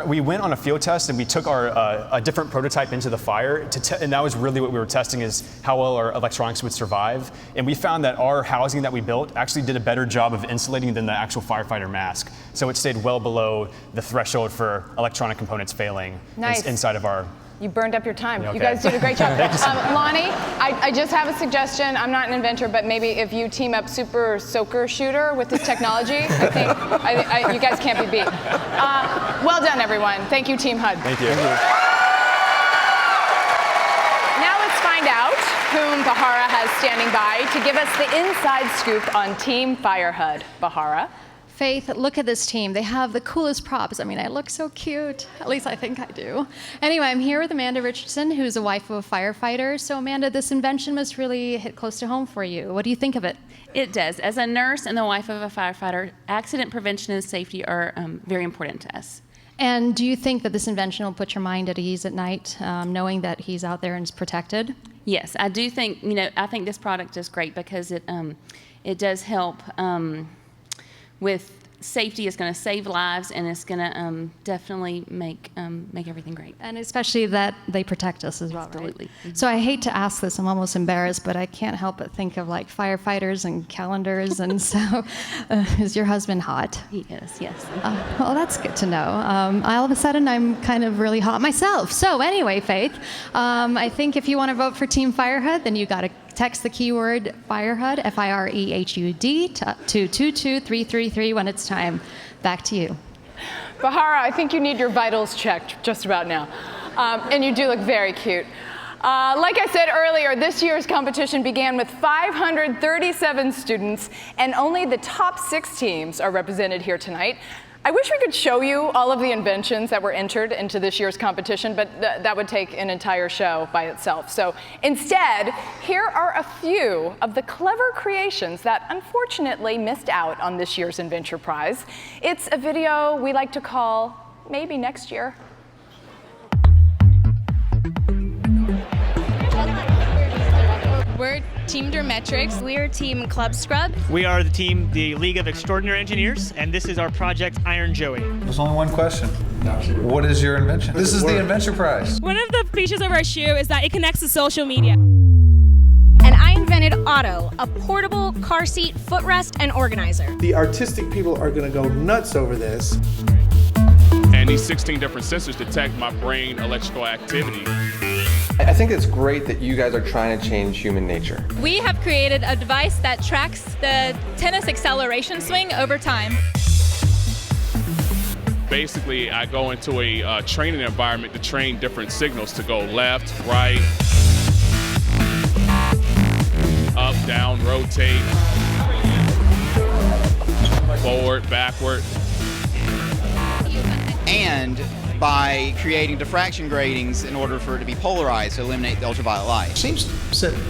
we went on a field test and we took a different prototype into the fire, and that was really what we were testing, is how well our electronics would survive. And we found that our housing that we built actually did a better job of insulating than the actual firefighter mask. So it stayed well below the threshold for electronic components failing inside of our. You burned up your time. Okay. You guys did a great job. Thank you so much. Lonnie, I just have a suggestion. I'm not an inventor, but maybe if you team up Super Soaker Shooter with this technology, I think you guys can't be beat. Well done, everyone. Thank you, Team HUD. Thank you. Now let's find out whom Bahara has standing by to give us the inside scoop on Team Fire HUD. Bahara. Faith, look at this team. They have the coolest props. I mean, I look so cute. At least I think I do. Anyway, I'm here with Amanda Richardson, who's a wife of a firefighter. So Amanda, this invention must really hit close to home for you. What do you think of it? It does. As a nurse and the wife of a firefighter, accident prevention and safety are very important to us. And do you think that this invention will put your mind at ease at night, knowing that he's out there and is protected? Yes, I do think, I think this product is great because it does help with safety. Is going to save lives, and it's going to definitely make everything great. And especially that they protect us as well. Absolutely. Right? So I hate to ask this, I'm almost embarrassed, but I can't help but think of like firefighters and calendars. And so, is your husband hot? He is, yes. Well, that's good to know. All of a sudden, I'm kind of really hot myself. So anyway, Faith, I think if you want to vote for Team Fire HUD, then you got to text the keyword FireHUD, FIREHUD, to 22333 when it's time. Back to you. Bahara, I think you need your vitals checked just about now. And you do look very cute. Like I said earlier, this year's competition began with 537 students, and only the top 6 teams are represented here tonight. I wish we could show you all of the inventions that were entered into this year's competition, but that would take an entire show by itself. So instead, here are a few of the clever creations that unfortunately missed out on this year's Inventure Prize. It's a video we like to call Maybe Next Year. We're Team Dermetrics. We're Team Club Scrub. We are the team, the League of Extraordinary Engineers, and this is our project, Iron Joey. There's only one question. What is your invention? This is the Inventure Prize. One of the features of our shoe is that it connects to social media. And I invented Otto, a portable car seat, footrest, and organizer. The artistic people are going to go nuts over this. And these 16 different sensors detect my brain electrical activity. I think it's great that you guys are trying to change human nature. We have created a device that tracks the tennis acceleration swing over time. Basically, I go into a training environment to train different signals to go left, right, up, down, rotate, forward, backward. And by creating diffraction gratings in order for it to be polarized to eliminate the ultraviolet light. Seems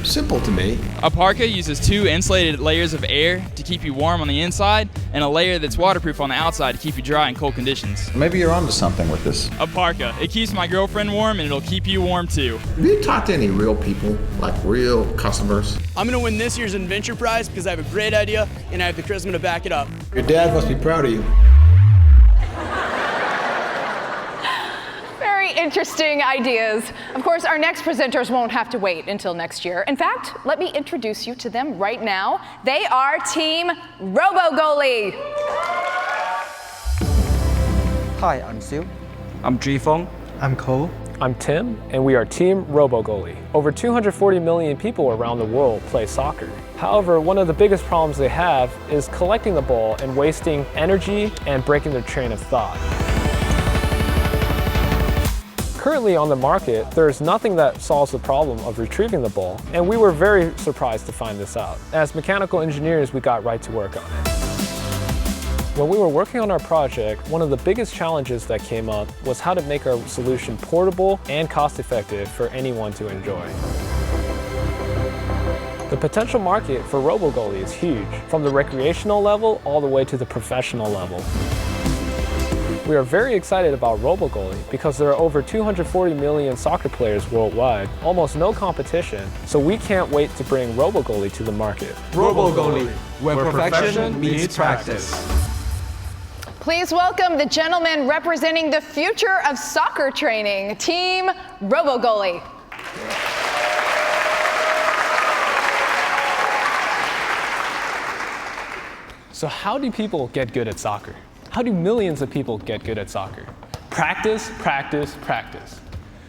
simple to me. A parka uses 2 insulated layers of air to keep you warm on the inside and a layer that's waterproof on the outside to keep you dry in cold conditions. Maybe you're onto something with this. A parka. It keeps my girlfriend warm and it'll keep you warm too. Have you talked to any real people, like real customers? I'm going to win this year's Inventure Prize because I have a great idea and I have the charisma to back it up. Your dad must be proud of you. Interesting ideas. Of course, our next presenters won't have to wait until next year. In fact, let me introduce you to them right now. They are Team RoboGoalie. Hi, I'm Sil. I'm Jifeng. I'm Cole. I'm Tim, and we are Team RoboGoalie. Over 240 million people around the world play soccer. However, one of the biggest problems they have is collecting the ball and wasting energy and breaking their train of thought. Currently on the market, there's nothing that solves the problem of retrieving the ball, and we were very surprised to find this out. As mechanical engineers, we got right to work on it. When we were working on our project, one of the biggest challenges that came up was how to make our solution portable and cost-effective for anyone to enjoy. The potential market for RoboGoalie is huge, from the recreational level all the way to the professional level. We are very excited about RoboGoalie because there are over 240 million soccer players worldwide, almost no competition, so we can't wait to bring RoboGoalie to the market. RoboGoalie, where perfection meets practice. Please welcome the gentleman representing the future of soccer training, Team RoboGoalie. So how do people get good at soccer? How do millions of people get good at soccer? Practice, practice, practice.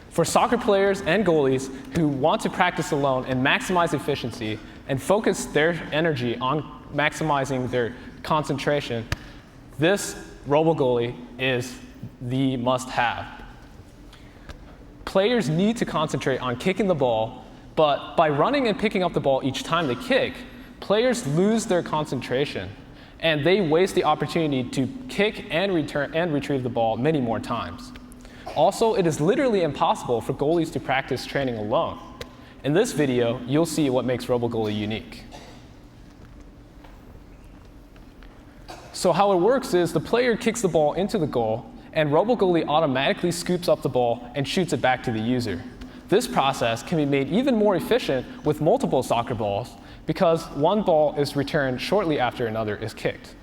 For soccer players and goalies who want to practice alone and maximize efficiency and focus their energy on maximizing their concentration, this RoboGoalie is the must-have. Players need to concentrate on kicking the ball, but by running and picking up the ball each time they kick, players lose their concentration. And they waste the opportunity to kick and retrieve the ball many more times. Also, it is literally impossible for goalies to practice training alone. In this video, you'll see what makes RoboGoalie unique. So how it works is the player kicks the ball into the goal, and RoboGoalie automatically scoops up the ball and shoots it back to the user. This process can be made even more efficient with multiple soccer balls, because one ball is returned shortly after another is kicked.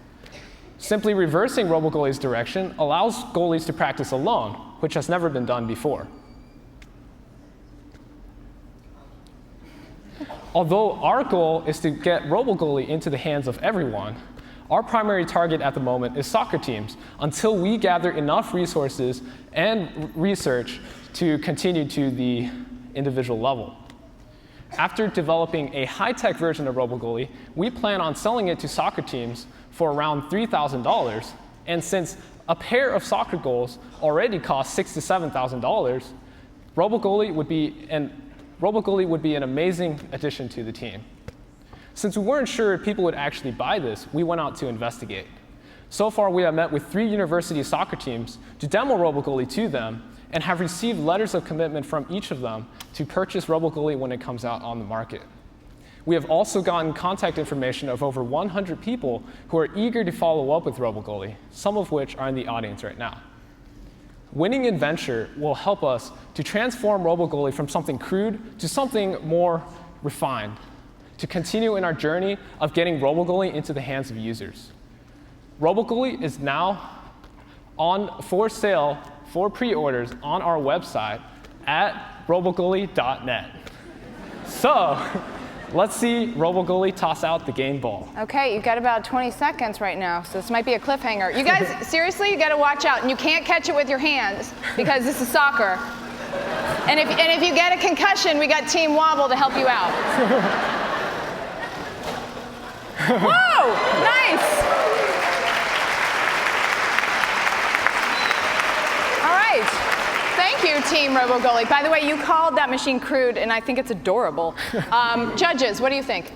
Simply reversing RoboGoalie's direction allows goalies to practice alone, which has never been done before. Although our goal is to get RoboGoalie into the hands of everyone, our primary target at the moment is soccer teams until we gather enough resources and research to continue to the individual level. After developing a high-tech version of RoboGoalie, we plan on selling it to soccer teams for around $3,000. And since a pair of soccer goals already cost $6,000 to $7,000, RoboGoalie would be an amazing addition to the team. Since we weren't sure if people would actually buy this, we went out to investigate. So far, we have met with 3 university soccer teams to demo RoboGoalie to them, and have received letters of commitment from each of them to purchase RoboGoalie when it comes out on the market. We have also gotten contact information of over 100 people who are eager to follow up with RoboGoalie, some of which are in the audience right now. Winning in Venture will help us to transform RoboGoalie from something crude to something more refined to continue in our journey of getting RoboGoalie into the hands of users. RoboGoalie is now for sale for pre-orders on our website at robogoalie.net. So let's see RoboGoalie toss out the game ball. Okay, you've got about 20 seconds right now, so this might be a cliffhanger. You guys, seriously, you got to watch out, and you can't catch it with your hands because this is soccer. And if you get a concussion, we got Team Wobble to help you out. Whoa, nice. All right. Thank you, Team RoboGoalie. By the way, you called that machine crude, and I think it's adorable. Judges, what do you think?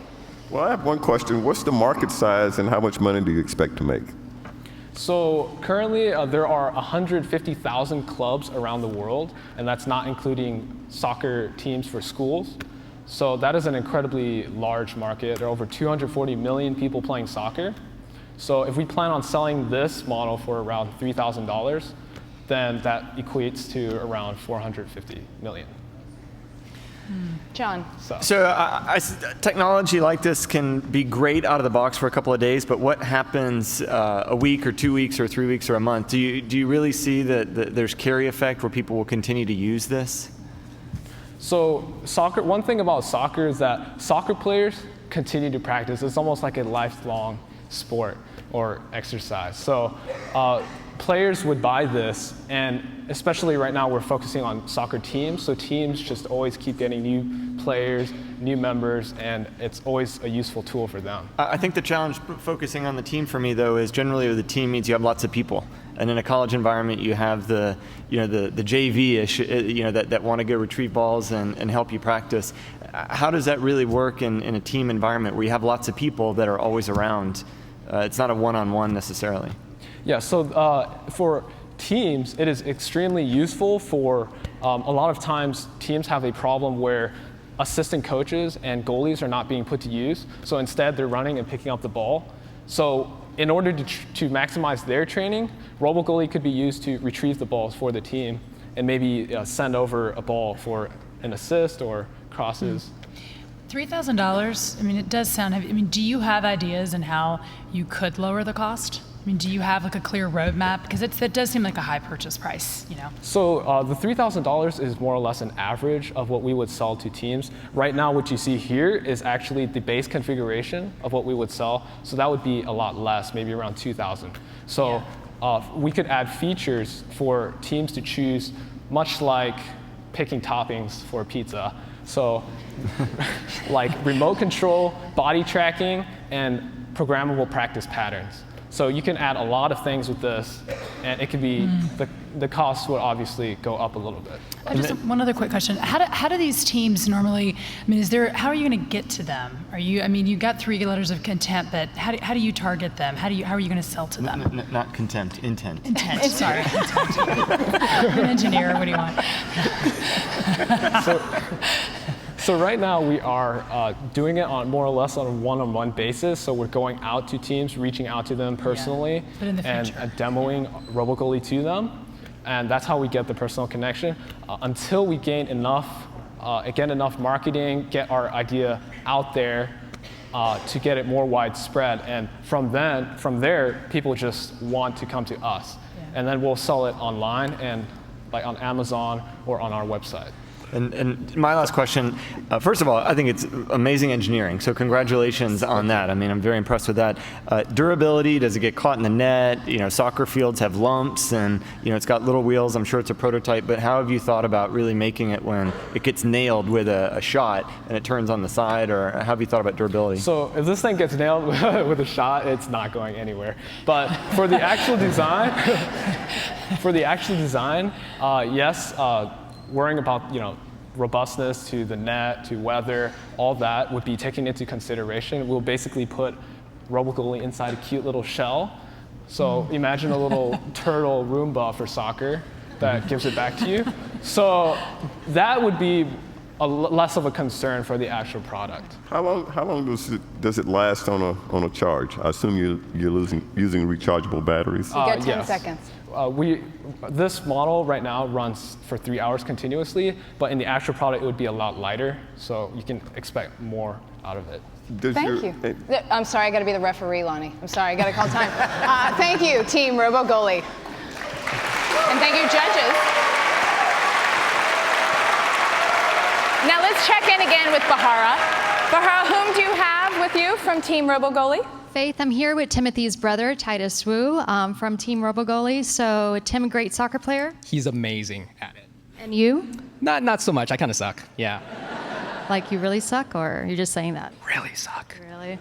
Well, I have one question. What's the market size, and how much money do you expect to make? So currently, there are 150,000 clubs around the world, and that's not including soccer teams for schools. So that is an incredibly large market. There are over 240 million people playing soccer. So if we plan on selling this model for around $3,000, then that equates to around 450 million. John. So technology like this can be great out of the box for a couple of days, but what happens a week or 2 weeks or 3 weeks or a month? Do you really see that there's carry effect where people will continue to use this? So one thing about soccer is that soccer players continue to practice. It's almost like a lifelong sport or exercise. So players would buy this, and especially right now we're focusing on soccer teams, so teams just always keep getting new players, new members, and it's always a useful tool for them. I think the challenge focusing on the team for me, though, is generally with the team means you have lots of people. And in a college environment, you have the JV-ish, that want to go retrieve balls and help you practice. How does that really work in a team environment where you have lots of people that are always around? It's not a one-on-one necessarily. Yeah, so for teams, it is extremely useful for a lot of times teams have a problem where assistant coaches and goalies are not being put to use. So instead, they're running and picking up the ball. So in order to maximize their training, RoboGoalie could be used to retrieve the balls for the team and maybe send over a ball for an assist or crosses. $3,000, I mean, it does sound heavy. I mean, do you have ideas on how you could lower the cost? I mean, do you have like a clear roadmap? Because it does seem like a high purchase price, you know? So the $3,000 is more or less an average of what we would sell to teams. Right now, what you see here is actually the base configuration of what we would sell. So that would be a lot less, maybe around $2,000. So we could add features for teams to choose, much like picking toppings for pizza. So like remote control, body tracking, and programmable practice patterns. So you can add a lot of things with this, and it could be, the cost would obviously go up a little bit. Just one other quick question. How do these teams normally, I mean, how are you going to get to them? I mean, you got 3 letters of contempt, but how do you target them? How are you going to sell to them? Not contempt, intent. Intent, sorry. I'm an engineer, what do you want? So right now we are doing it on more or less on a one-on-one basis. So we're going out to teams, reaching out to them personally, and demoing RoboGoalie to them. And that's how we get the personal connection. Until we gain enough marketing, get our idea out there to get it more widespread. And from there, people just want to come to us. And then we'll sell it online and like on Amazon or on our website. And my last question, first of all, I think it's amazing engineering, so congratulations on that. I mean, I'm very impressed with that. Durability, does it get caught in the net? You know, soccer fields have lumps, and it's got little wheels. I'm sure it's a prototype, but how have you thought about really making it when it gets nailed with a shot and it turns on the side, or how have you thought about durability? So if this thing gets nailed with a shot, it's not going anywhere. But for the actual design, yes. Worrying about robustness to the net, to weather, all that would be taken into consideration. We'll basically put RoboGoalie inside a cute little shell. So imagine a little turtle Roomba for soccer that gives it back to you. So that would be less of a concern for the actual product. How long does it last on a charge? I assume you're using rechargeable batteries. You get 10 yes. seconds. This model right now runs for 3 hours continuously, but in the actual product it would be a lot lighter, so you can expect more out of it. Thank you. I'm sorry, I got to be the referee, Lonnie. I'm sorry, I got to call time. Thank you, Team RoboGoalie. And thank you, judges. Now let's check in again with Bahara. Bahara, whom do you have with you from Team RoboGoalie? Faith, I'm here with Timothy's brother, Titus Wu, from Team RoboGoalie. So, Tim, a great soccer player? He's amazing at it. And you? Not so much. I kind of suck. Yeah. Like you really suck, or you're just saying that? Really suck. Really?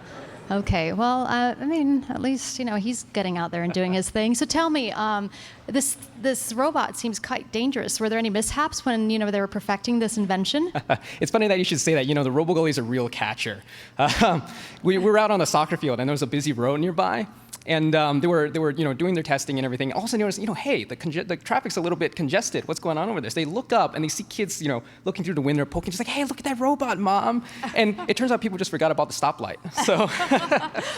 Okay. Well, I mean, at least he's getting out there and doing his thing. So tell me, this robot seems quite dangerous. Were there any mishaps when they were perfecting this invention? It's funny that you should say that. The RoboGoalie is a real catcher. We were out on a soccer field, and there was a busy road nearby. And they were doing their testing and everything. All of a sudden, noticed, hey, the traffic's a little bit congested. What's going on over there? So they look up and they see kids, looking through the window, poking, just like, hey, look at that robot, Mom. And it turns out people just forgot about the stoplight. So.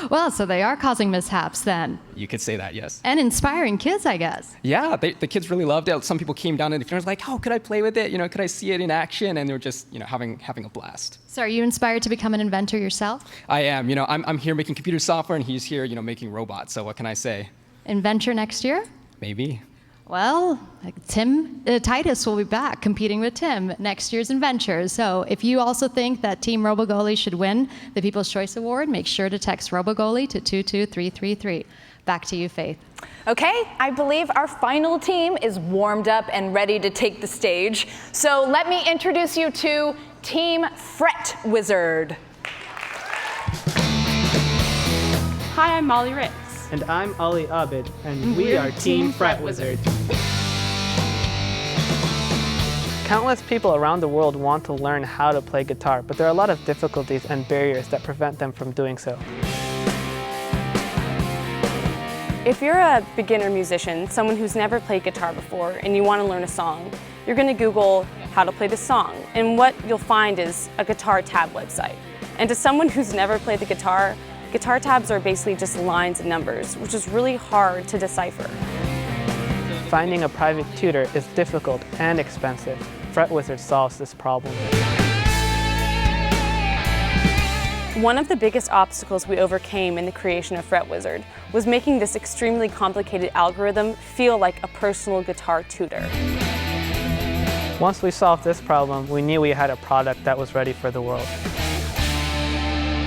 Well, so they are causing mishaps then. You could say that, yes. And inspiring kids, I guess. Yeah, the kids really loved it. Some people came down and they were like, oh, could I play with it? Could I see it in action? And they were just, having a blast. So are you inspired to become an inventor yourself? I am. I'm here making computer software, and he's here, making robots. So what can I say? Inventor next year? Maybe. Well, Titus will be back competing with Tim next year's Inventure. So if you also think that Team RoboGoalie should win the People's Choice Award, make sure to text RoboGoalie to 22333. Back to you, Faith. Okay, I believe our final team is warmed up and ready to take the stage. So let me introduce you to Team Fret Wizard. Hi, I'm Molly Ritz. And I'm Ali Abid, and we are Team Fret Wizard. Countless people around the world want to learn how to play guitar, but there are a lot of difficulties and barriers that prevent them from doing so. If you're a beginner musician, someone who's never played guitar before, and you want to learn a song, you're going to Google how to play the song, and what you'll find is a guitar tab website. And to someone who's never played the guitar tabs are basically just lines and numbers, which is really hard to decipher. Finding a private tutor is difficult and expensive. Fret Wizard solves this problem. One of the biggest obstacles we overcame in the creation of Fret Wizard was making this extremely complicated algorithm feel like a personal guitar tutor. Once we solved this problem, we knew we had a product that was ready for the world.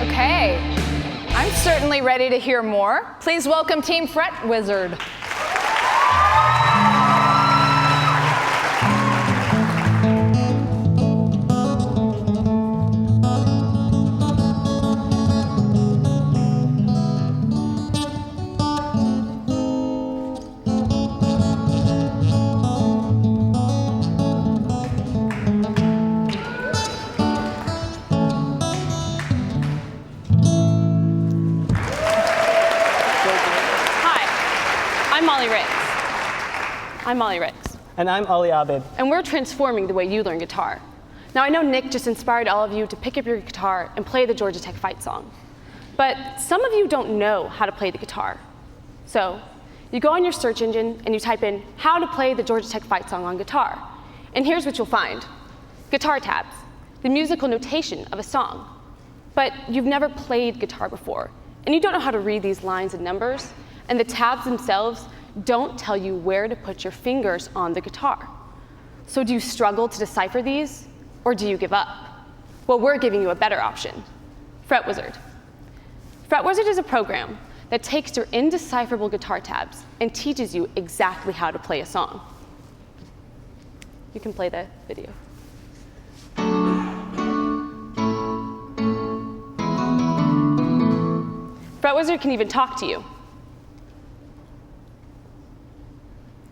Okay, I'm certainly ready to hear more. Please welcome Team Fret Wizard. I'm Molly Ritz. And I'm Ali Abid. And we're transforming the way you learn guitar. Now I know Nick just inspired all of you to pick up your guitar and play the Georgia Tech fight song. But some of you don't know how to play the guitar. So you go on your search engine and you type in how to play the Georgia Tech fight song on guitar. And here's what you'll find. Guitar tabs, the musical notation of a song. But you've never played guitar before, and you don't know how to read these lines and numbers, and the tabs themselves don't tell you where to put your fingers on the guitar. So do you struggle to decipher these, or do you give up? Well, we're giving you a better option, Fret Wizard. Fret Wizard is a program that takes your indecipherable guitar tabs and teaches you exactly how to play a song. You can play the video. Fret Wizard can even talk to you.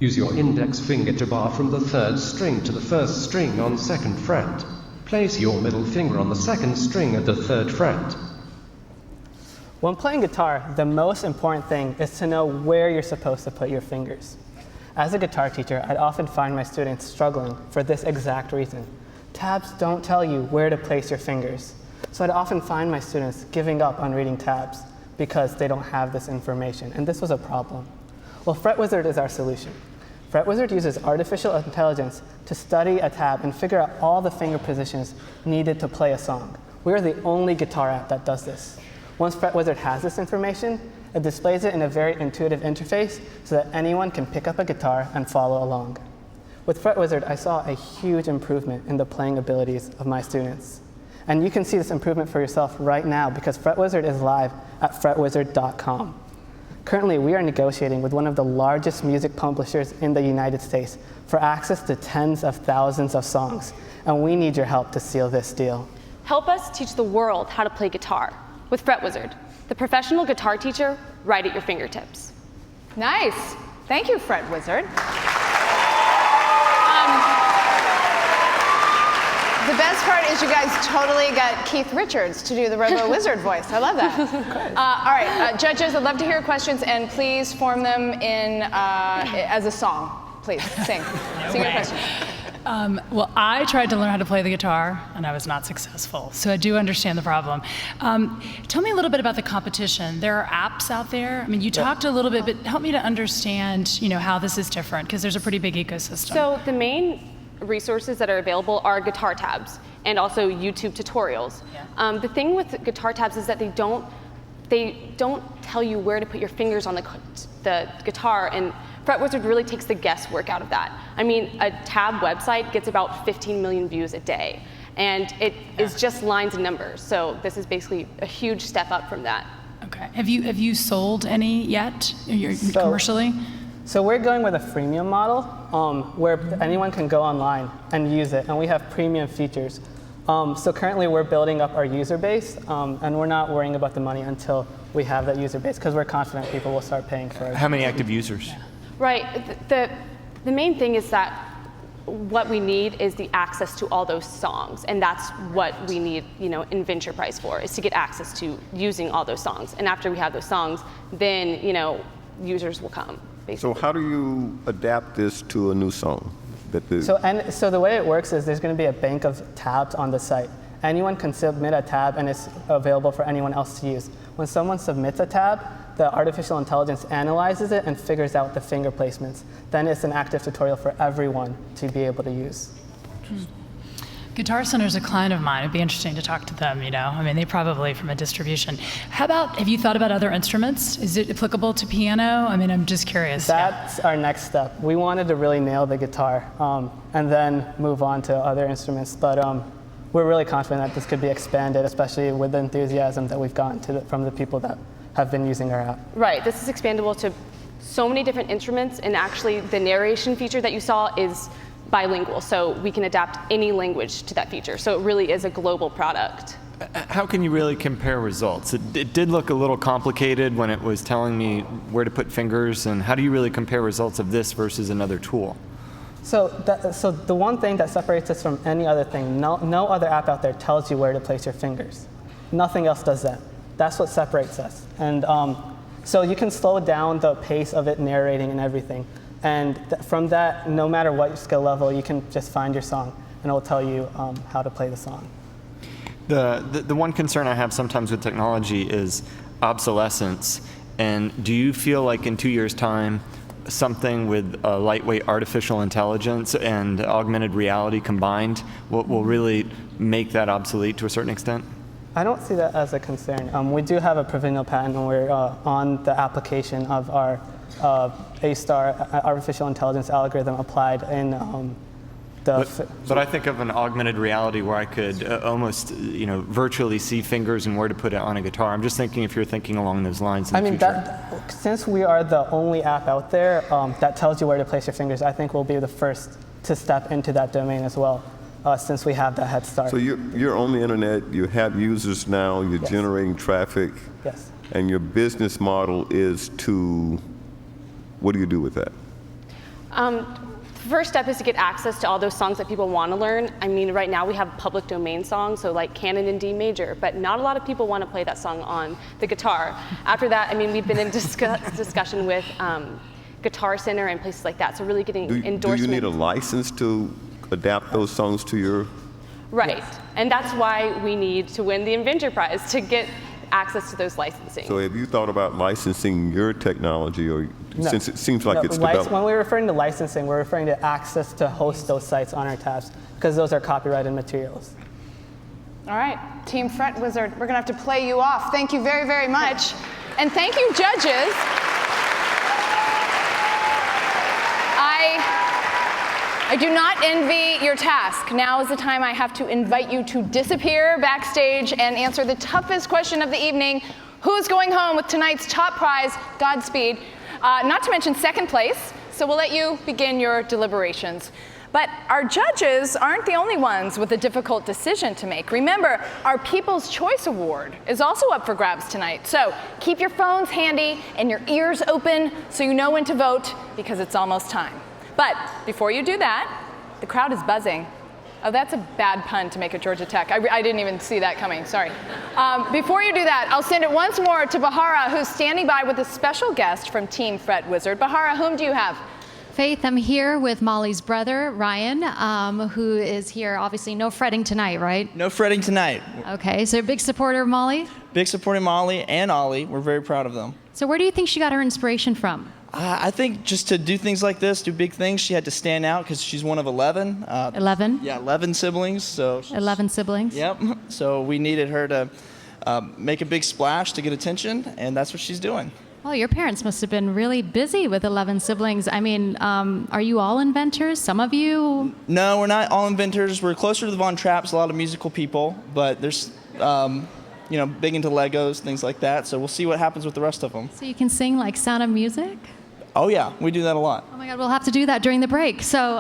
Use your index finger to bar from the 3rd string to the 1st string on 2nd fret. Place your middle finger on the 2nd string at the 3rd fret. When playing guitar, the most important thing is to know where you're supposed to put your fingers. As a guitar teacher, I'd often find my students struggling for this exact reason. Tabs don't tell you where to place your fingers. So I'd often find my students giving up on reading tabs because they don't have this information, and this was a problem. Well, FretWizard is our solution. FretWizard uses artificial intelligence to study a tab and figure out all the finger positions needed to play a song. We are the only guitar app that does this. Once FretWizard has this information, it displays it in a very intuitive interface so that anyone can pick up a guitar and follow along. With FretWizard, I saw a huge improvement in the playing abilities of my students. And you can see this improvement for yourself right now because FretWizard is live at fretwizard.com. Currently, we are negotiating with one of the largest music publishers in the United States for access to tens of thousands of songs, and we need your help to seal this deal. Help us teach the world how to play guitar with FretWizard, the professional guitar teacher right at your fingertips. Nice. Thank you, FretWizard. The best part is you guys totally got Keith Richards to do the RoboWizard voice. I love that. All right, judges, I'd love to hear your questions, and please form them in as a song. Please, sing. Sing your question. Well, I tried to learn how to play the guitar, and I was not successful. So I do understand the problem. Tell me a little bit about the competition. There are apps out there. I mean, you talked a little bit, but help me to understand, how this is different, because there's a pretty big ecosystem. So the main resources that are available are guitar tabs and also YouTube tutorials. Yeah. The thing with guitar tabs is that they don't tell you where to put your fingers on the guitar, and FretWizard really takes the guesswork out of that. I mean, a tab website gets about 15 million views a day, and it is just lines and numbers. So this is basically a huge step up from that. Okay. Have you sold any yet commercially? So we're going with a freemium model where anyone can go online and use it, and we have premium features. So currently we're building up our user base, and we're not worrying about the money until we have that user base, because we're confident people will start paying for it. How many active users? Yeah. Right. The main thing is that what we need is the access to all those songs, and that's what we need, in Venture Prize for, is to get access to using all those songs. And after we have those songs, then, users will come. Basically. So how do you adapt this to a new song? So the way it works is there's going to be a bank of tabs on the site. Anyone can submit a tab, and it's available for anyone else to use. When someone submits a tab, the artificial intelligence analyzes it and figures out the finger placements. Then it's an active tutorial for everyone to be able to use. Guitar Center is a client of mine. It'd be interesting to talk to them, I mean, they probably from a distribution. Have you thought about other instruments? Is it applicable to piano? I mean, I'm just curious. That's our next step. We wanted to really nail the guitar and then move on to other instruments. But we're really confident that this could be expanded, especially with the enthusiasm that we've gotten from the people that have been using our app. Right, this is expandable to so many different instruments, and actually the narration feature that you saw is bilingual, so we can adapt any language to that feature. So it really is a global product. How can you really compare results? It did look a little complicated when it was telling me where to put fingers, and how do you really compare results of this versus another tool? So the one thing that separates us from any other thing, no other app out there tells you where to place your fingers. Nothing else does that. That's what separates us. And so you can slow down the pace of it narrating and everything. And from that, no matter what skill level, you can just find your song, and it will tell you how to play the song. The one concern I have sometimes with technology is obsolescence. And do you feel like in 2 years' time, something with lightweight artificial intelligence and augmented reality combined will really make that obsolete to a certain extent? I don't see that as a concern. We do have a provisional patent, and we're on the application of our A-star artificial intelligence algorithm applied in But I think of an augmented reality where I could almost, virtually see fingers and where to put it on a guitar. I'm just thinking if you're thinking along those lines in the future. Since we are the only app out there that tells you where to place your fingers, I think we'll be the first to step into that domain as well, since we have that head start. So you're on the internet, you have users now, you're generating traffic. Yes. And your business model is to, what do you do with that? First step is to get access to all those songs that people want to learn. I mean, right now we have public domain songs, so like Canon in D major, but not a lot of people want to play that song on the guitar. After that, I mean, we've been in discussion with Guitar Center and places like that, so really getting endorsement. Do you need a license to adapt those songs to your Right. And that's why we need to win the Inventor Prize, to get access to those licensing. So have you thought about licensing your technology, or since it seems like it's developed? When we're referring to licensing, we're referring to access to host those sites on our tabs, because those are copyrighted materials. All right, Team Fret Wizard, we're gonna have to play you off. Thank you very, very much. And thank you, judges. I do not envy your task. Now is the time I have to invite you to disappear backstage and answer the toughest question of the evening. Who's going home with tonight's top prize? Godspeed. Not to mention second place, so we'll let you begin your deliberations. But our judges aren't the only ones with a difficult decision to make. Remember, our People's Choice Award is also up for grabs tonight. So keep your phones handy and your ears open so you know when to vote, because it's almost time. But before you do that, the crowd is buzzing. Oh, that's a bad pun to make at Georgia Tech. I didn't even see that coming, sorry. Before you do that, I'll send it once more to Bahara, who's standing by with a special guest from Team Fret Wizard. Bahara, whom do you have? Faith, I'm here with Molly's brother, Ryan, who is here. Obviously, no fretting tonight, right? No fretting tonight. Okay, so a big supporter of Molly? Big supporter of Molly and Ollie. We're very proud of them. So where do you think she got her inspiration from? I think just to do things like this, do big things, she had to stand out because she's one of 11. 11? Yeah, 11 siblings. So 11 siblings? Yep. So we needed her to make a big splash to get attention, and that's what she's doing. Well, your parents must have been really busy with 11 siblings. I mean, are you all inventors? Some of you? No, we're not all inventors. We're closer to the Von Trapps, a lot of musical people, but there's, big into Legos, things like that. So we'll see what happens with the rest of them. So you can sing like Sound of Music? Oh yeah, we do that a lot. Oh my God, we'll have to do that during the break. So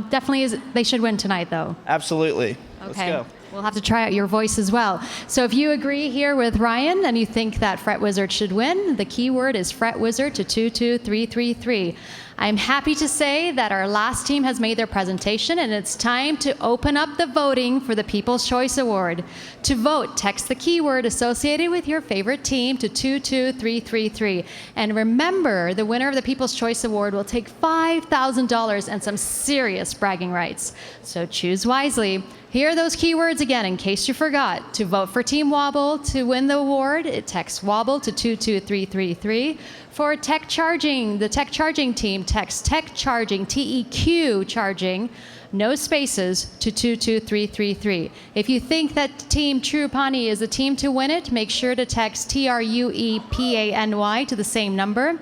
definitely they should win tonight, though. Absolutely. Okay. Let's go. We'll have to try out your voice as well. So if you agree here with Ryan and you think that Fret Wizard should win, the keyword is Fret Wizard to 22333. I'm happy to say that our last team has made their presentation, and it's time to open up the voting for the People's Choice Award. To vote, text the keyword associated with your favorite team to 22333. And remember, the winner of the People's Choice Award will take $5,000 and some serious bragging rights. So choose wisely. Here are those keywords again in case you forgot. To vote for Team Wobble to win the award, text Wobble to 22333. For Tech Charging, the Tech Charging team, text Tech Charging, TEQ Charging, no spaces, to 22333. If you think that Team Trupani is the team to win it, make sure to text TRUEPANY to the same number.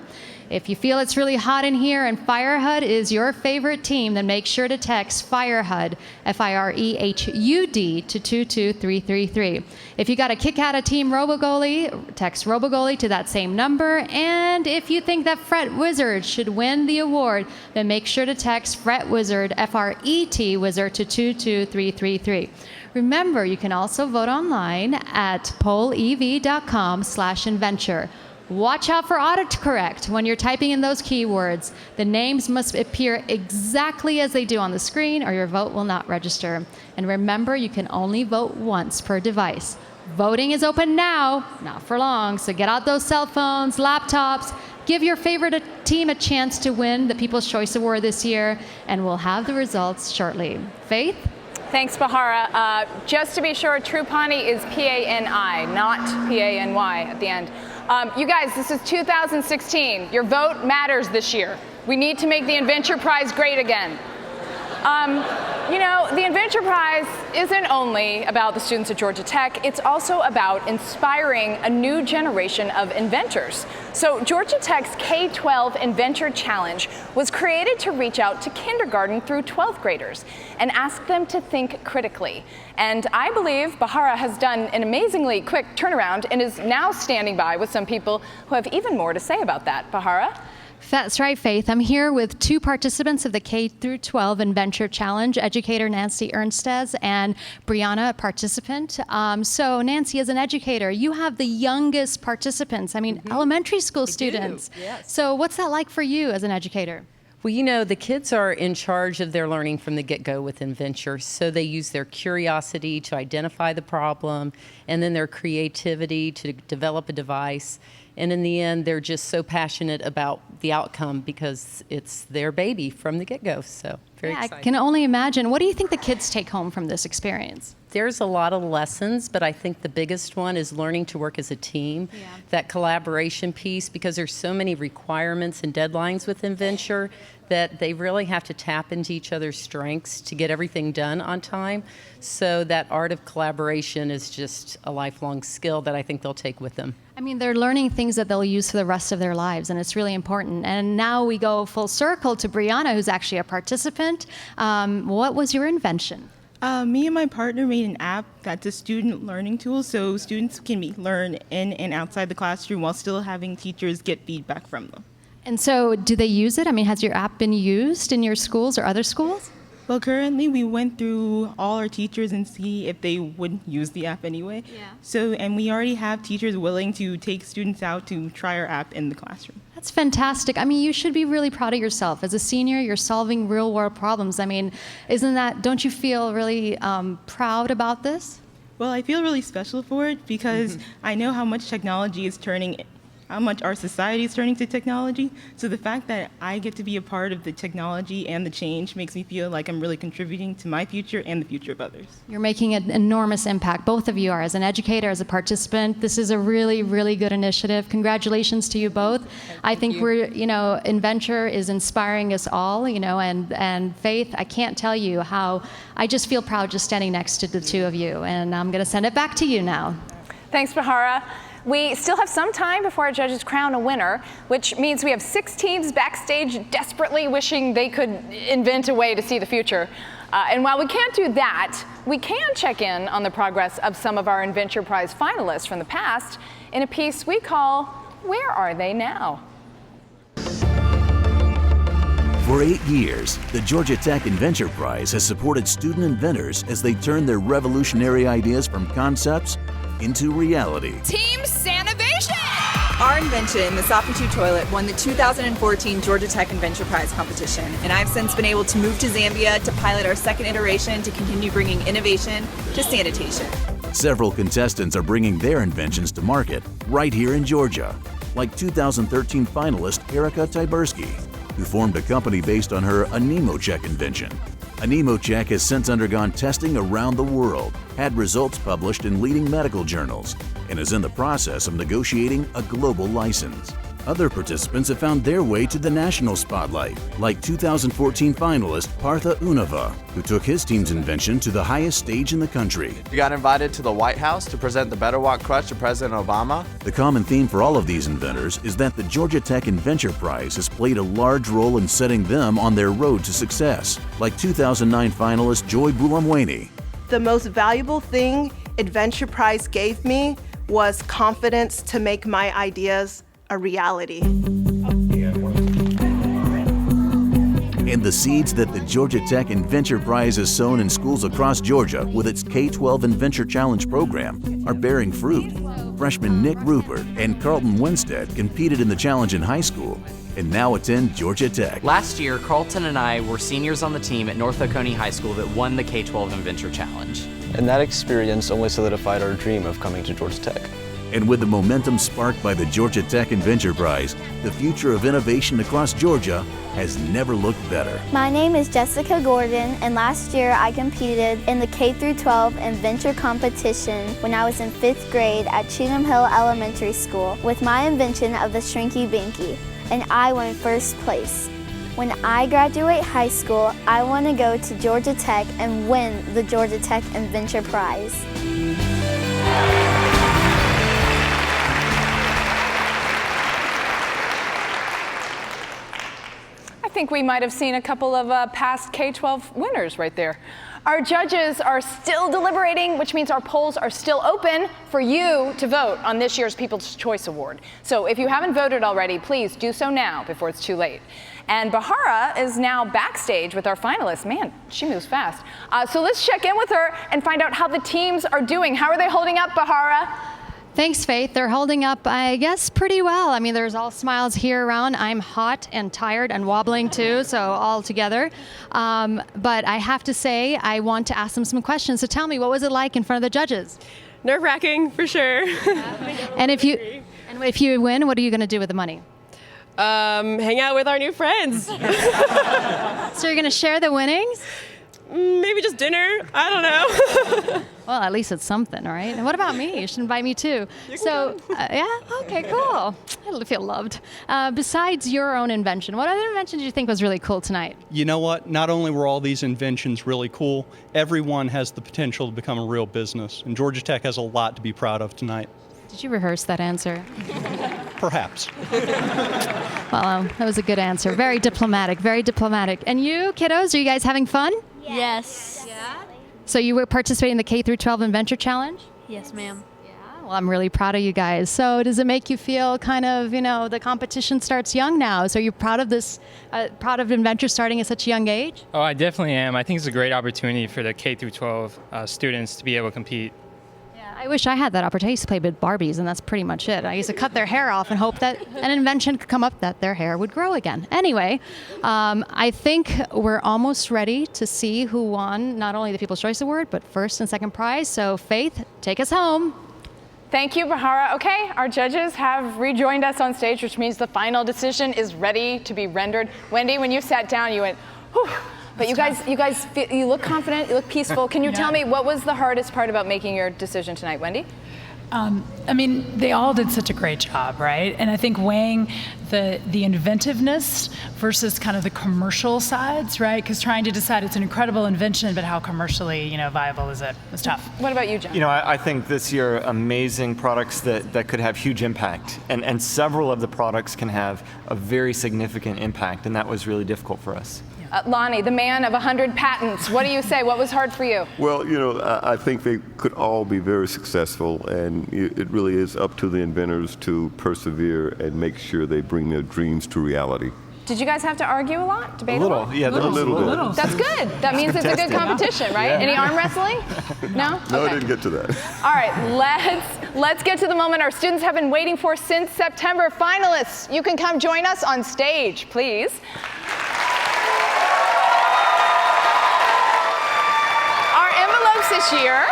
If you feel it's really hot in here and FireHUD is your favorite team, then make sure to text FireHUD, FIREHUD, to 22333. If you got a kick out of Team RoboGoalie, text RoboGoalie to that same number. And if you think that Fret Wizard should win the award, then make sure to text Fret Wizard, FRET Wizard, to 22333. Remember, you can also vote online at pollev.com/inventure. Watch out for autocorrect when you're typing in those keywords. The names must appear exactly as they do on the screen, or your vote will not register. And remember, you can only vote once per device. Voting is open now, not for long, so get out those cell phones, laptops, give your favorite team a chance to win the People's Choice Award this year, and we'll have the results shortly. Faith? Thanks, Bahara. Just to be sure, Trupani is P-A-N-I, not P-A-N-Y at the end. You guys, this is 2016. Your vote matters this year. We need to make the Inventure Prize great again. The Inventure Prize isn't only about the students at Georgia Tech, it's also about inspiring a new generation of inventors. So Georgia Tech's K-12 Inventor Challenge was created to reach out to kindergarten through 12th graders and ask them to think critically. And I believe Bahara has done an amazingly quick turnaround and is now standing by with some people who have even more to say about that. Bahara? That's right, Faith. I'm here with two participants of the K-12 Inventure Challenge, educator Nancy Ernstes and Brianna, a participant. So Nancy, as an educator, you have the youngest participants, elementary school students. Yes. So what's that like for you as an educator? Well, the kids are in charge of their learning from the get-go with Inventure, so they use their curiosity to identify the problem and then their creativity to develop a device. And in the end, they're just so passionate about the outcome because it's their baby from the get-go. So very exciting. I can only imagine. What do you think the kids take home from this experience? There's a lot of lessons, but I think the biggest one is learning to work as a team. Yeah. That collaboration piece, because there's so many requirements and deadlines within venture that they really have to tap into each other's strengths to get everything done on time. So that art of collaboration is just a lifelong skill that I think they'll take with them. I mean, they're learning things that they'll use for the rest of their lives, and it's really important. And now we go full circle to Brianna, who's actually a participant. What was your invention? Me and my partner made an app that's a student learning tool, so students can learn in and outside the classroom while still having teachers get feedback from them. And so do they use it? I mean, has your app been used in your schools or other schools? Well, currently we went through all our teachers and see if they would use the app anyway. Yeah. And we already have teachers willing to take students out to try our app in the classroom. That's fantastic. I mean, you should be really proud of yourself. As a senior, you're solving real world problems. I mean, don't you feel really proud about this? Well, I feel really special for it because I know how much technology is how much our society is turning to technology. So the fact that I get to be a part of the technology and the change makes me feel like I'm really contributing to my future and the future of others. You're making an enormous impact. Both of you are, as an educator, as a participant. This is a really, really good initiative. Congratulations to you both. I think Inventure is inspiring us all, and Faith, I can't tell you how I just feel proud just standing next to the two of you. And I'm going to send it back to you now. Thanks, Bahara. We still have some time before our judges crown a winner, which means we have 6 teams backstage desperately wishing they could invent a way to see the future. And while we can't do that, we can check in on the progress of some of our Inventure Prize finalists from the past in a piece we call, Where Are They Now? For 8 years, the Georgia Tech Inventure Prize has supported student inventors as they turn their revolutionary ideas from concepts into reality. Team Sanovation! Our invention, the Soften2 toilet, won the 2014 Georgia Tech Inventure Prize competition, and I've since been able to move to Zambia to pilot our second iteration to continue bringing innovation to sanitation. Several contestants are bringing their inventions to market right here in Georgia, like 2013 finalist Erica Tyberski, who formed a company based on her AnemoCheck invention. AnemoCheck has since undergone testing around the world, had results published in leading medical journals, and is in the process of negotiating a global license. Other participants have found their way to the national spotlight, like 2014 finalist Partha Unava, who took his team's invention to the highest stage in the country. We got invited to the White House to present the Better Walk crutch to President Obama. The common theme for all of these inventors is that the Georgia Tech Inventure Prize has played a large role in setting them on their road to success, like 2009 finalist Joy Bulamwini. The most valuable thing Adventure Prize gave me was confidence to make my ideas a reality. And the seeds that the Georgia Tech Inventure Prize has sown in schools across Georgia with its K-12 Inventure Challenge program are bearing fruit. Freshman Nick Rupert and Carlton Winstead competed in the challenge in high school and now attend Georgia Tech. Last year, Carlton and I were seniors on the team at North Oconee High School that won the K-12 Inventure Challenge. And that experience only solidified our dream of coming to Georgia Tech. And with the momentum sparked by the Georgia Tech Inventure Prize, the future of innovation across Georgia has never looked better. My name is Jessica Gordon, and last year I competed in the K-12 Inventure competition when I was in 5th grade at Cheatham Hill Elementary School with my invention of the Shrinky Binky, and I won 1st place. When I graduate high school, I want to go to Georgia Tech and win the Georgia Tech Inventure Prize. I think we might have seen a couple of past K-12 winners right there. Our judges are still deliberating, which means our polls are still open for you to vote on this year's People's Choice Award. So if you haven't voted already, please do so now before it's too late. And Bahara is now backstage with our finalists. Man, she moves fast. So let's check in with her and find out how the teams are doing. How are they holding up, Bahara? Thanks, Faith. They're holding up, I guess, pretty well. I mean, there's all smiles here around. I'm hot and tired and wobbling too, so all together. But I have to say, I want to ask them some questions. So tell me, what was it like in front of the judges? Nerve-wracking, for sure. And if you win, what are you going to do with the money? Hang out with our new friends. So you're going to share the winnings? Maybe just dinner. I don't know. Well, at least it's something, right? And what about me? You should invite me too. Yeah? Okay, cool. I feel loved. Besides your own invention, what other invention did you think was really cool tonight? You know what? Not only were all these inventions really cool, everyone has the potential to become a real business. And Georgia Tech has a lot to be proud of tonight. Did you rehearse that answer? Perhaps. Well, that was a good answer. Very diplomatic, very diplomatic. And you, kiddos, are you guys having fun? Yes. Yeah? So you were participating in the K-12 Inventor Challenge? Yes, ma'am. Well, I'm really proud of you guys. So does it make you feel kind of, the competition starts young now? So are you proud of this, proud of Inventor starting at such a young age? Oh, I definitely am. I think it's a great opportunity for the K-12 students to be able to compete. I wish I had that opportunity. I used to play with Barbies, and that's pretty much it. I used to cut their hair off and hope that an invention could come up that their hair would grow again. Anyway, I think we're almost ready to see who won not only the People's Choice Award, but first and second prize. So Faith, take us home. Thank you, Bahara. Okay, our judges have rejoined us on stage, which means the final decision is ready to be rendered. Wendy, when you sat down, you went, whew. But you guys, you look confident, you look peaceful. Can you tell me what was the hardest part about making your decision tonight, Wendy? I mean, they all did such a great job, right? And I think weighing the inventiveness versus kind of the commercial sides, right? Because trying to decide it's an incredible invention, but how commercially, viable is it? Was tough. What about you, John? I think this year amazing products that could have huge impact, and several of the products can have a very significant impact, and that was really difficult for us. Lonnie, the man of 100 patents, what do you say? What was hard for you? Well, I think they could all be very successful, and it really is up to the inventors to persevere and make sure they bring their dreams to reality. Did you guys have to argue a lot, debate a little, lot? Yeah, a little bit. That's good. That means it's a good competition, right? Yeah. Any arm wrestling? No? No, Okay. I didn't get to that. All right, let's get to the moment our students have been waiting for since September. Finalists, you can come join us on stage, please. Our envelopes this year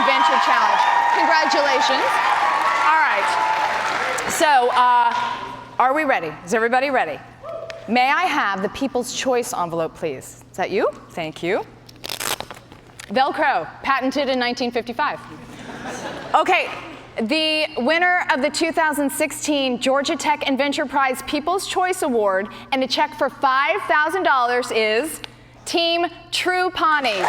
Inventor Challenge. Congratulations. All right. So, are we ready? Is everybody ready? May I have the People's Choice envelope, please? Is that you? Thank you. Velcro, patented in 1955. Okay, the winner of the 2016 Georgia Tech Inventor Prize People's Choice Award and a check for $5,000 is Team True Pawnee.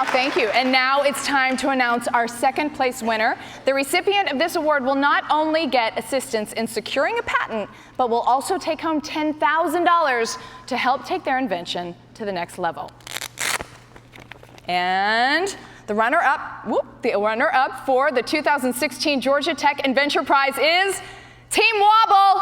Thank you. And now it's time to announce our second place winner. The recipient of this award will not only get assistance in securing a patent, but will also take home $10,000 to help take their invention to the next level. And the runner-up for the 2016 Georgia Tech Inventor Prize is Team Wobble.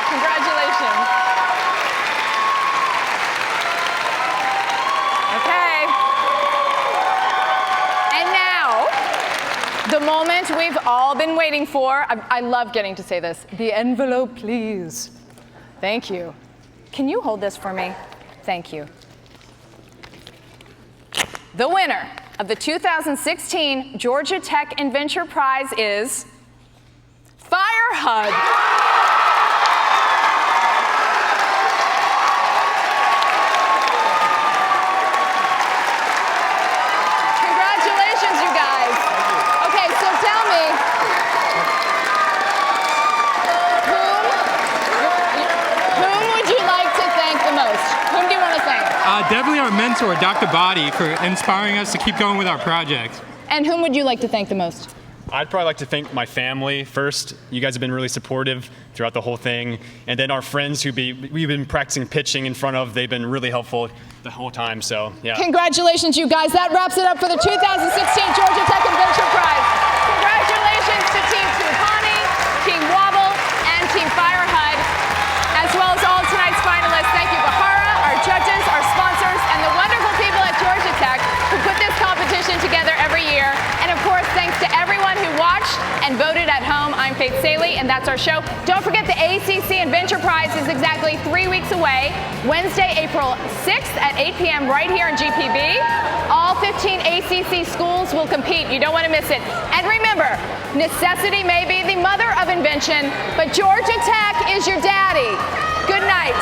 Congratulations. Okay. And now, the moment we've all been waiting for. I love getting to say this. The envelope, please. Thank you. Can you hold this for me? Thank you. The winner of the 2016 Georgia Tech Inventor Prize is Fire Hug. Definitely our mentor, Dr. Body, for inspiring us to keep going with our project. And whom would you like to thank the most? I'd probably like to thank my family first. You guys have been really supportive throughout the whole thing. And then our friends we've been practicing pitching in front of, they've been really helpful. the whole time. So yeah. Congratulations, you guys. That wraps it up for the 2016 Georgia Tech Adventure Prize. Congratulations to Team Supani, Team Wobble, and Team Fire HUD, as well as all tonight's finalists. Thank you, Bahara, our judges, our sponsors, and the wonderful people at Georgia Tech who put this competition together every year. And of course, thanks to everyone who watched and voted at home. I'm Faith Saley, and that's our show. Don't forget the ACC Adventure Prize is exactly 3 weeks away, Wednesday, April 6th at 8 p.m. right here in GPB. All 15 ACC schools will compete. You don't want to miss it. And remember, necessity may be the mother of invention, but Georgia Tech is your daddy. Good night.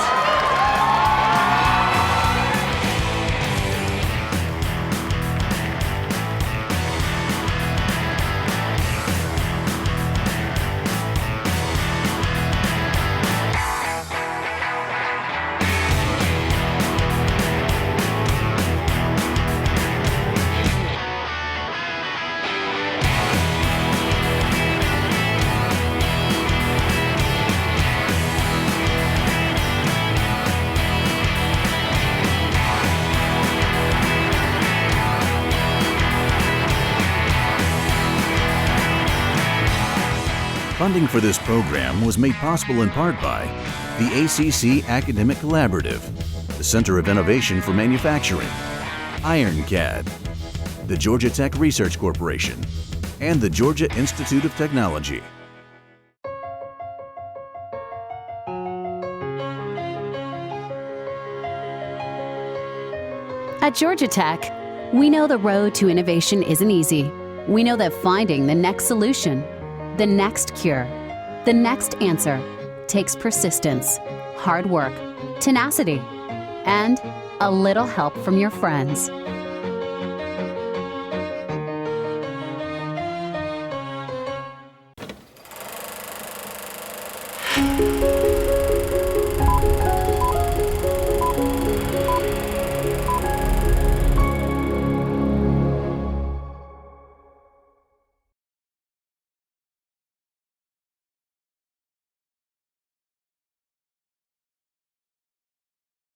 Funding for this program was made possible in part by the ACC Academic Collaborative, the Center of Innovation for Manufacturing, IronCAD, the Georgia Tech Research Corporation, and the Georgia Institute of Technology. At Georgia Tech, we know the road to innovation isn't easy. We know that finding the next solution, the next cure, the next answer takes persistence, hard work, tenacity, and a little help from your friends.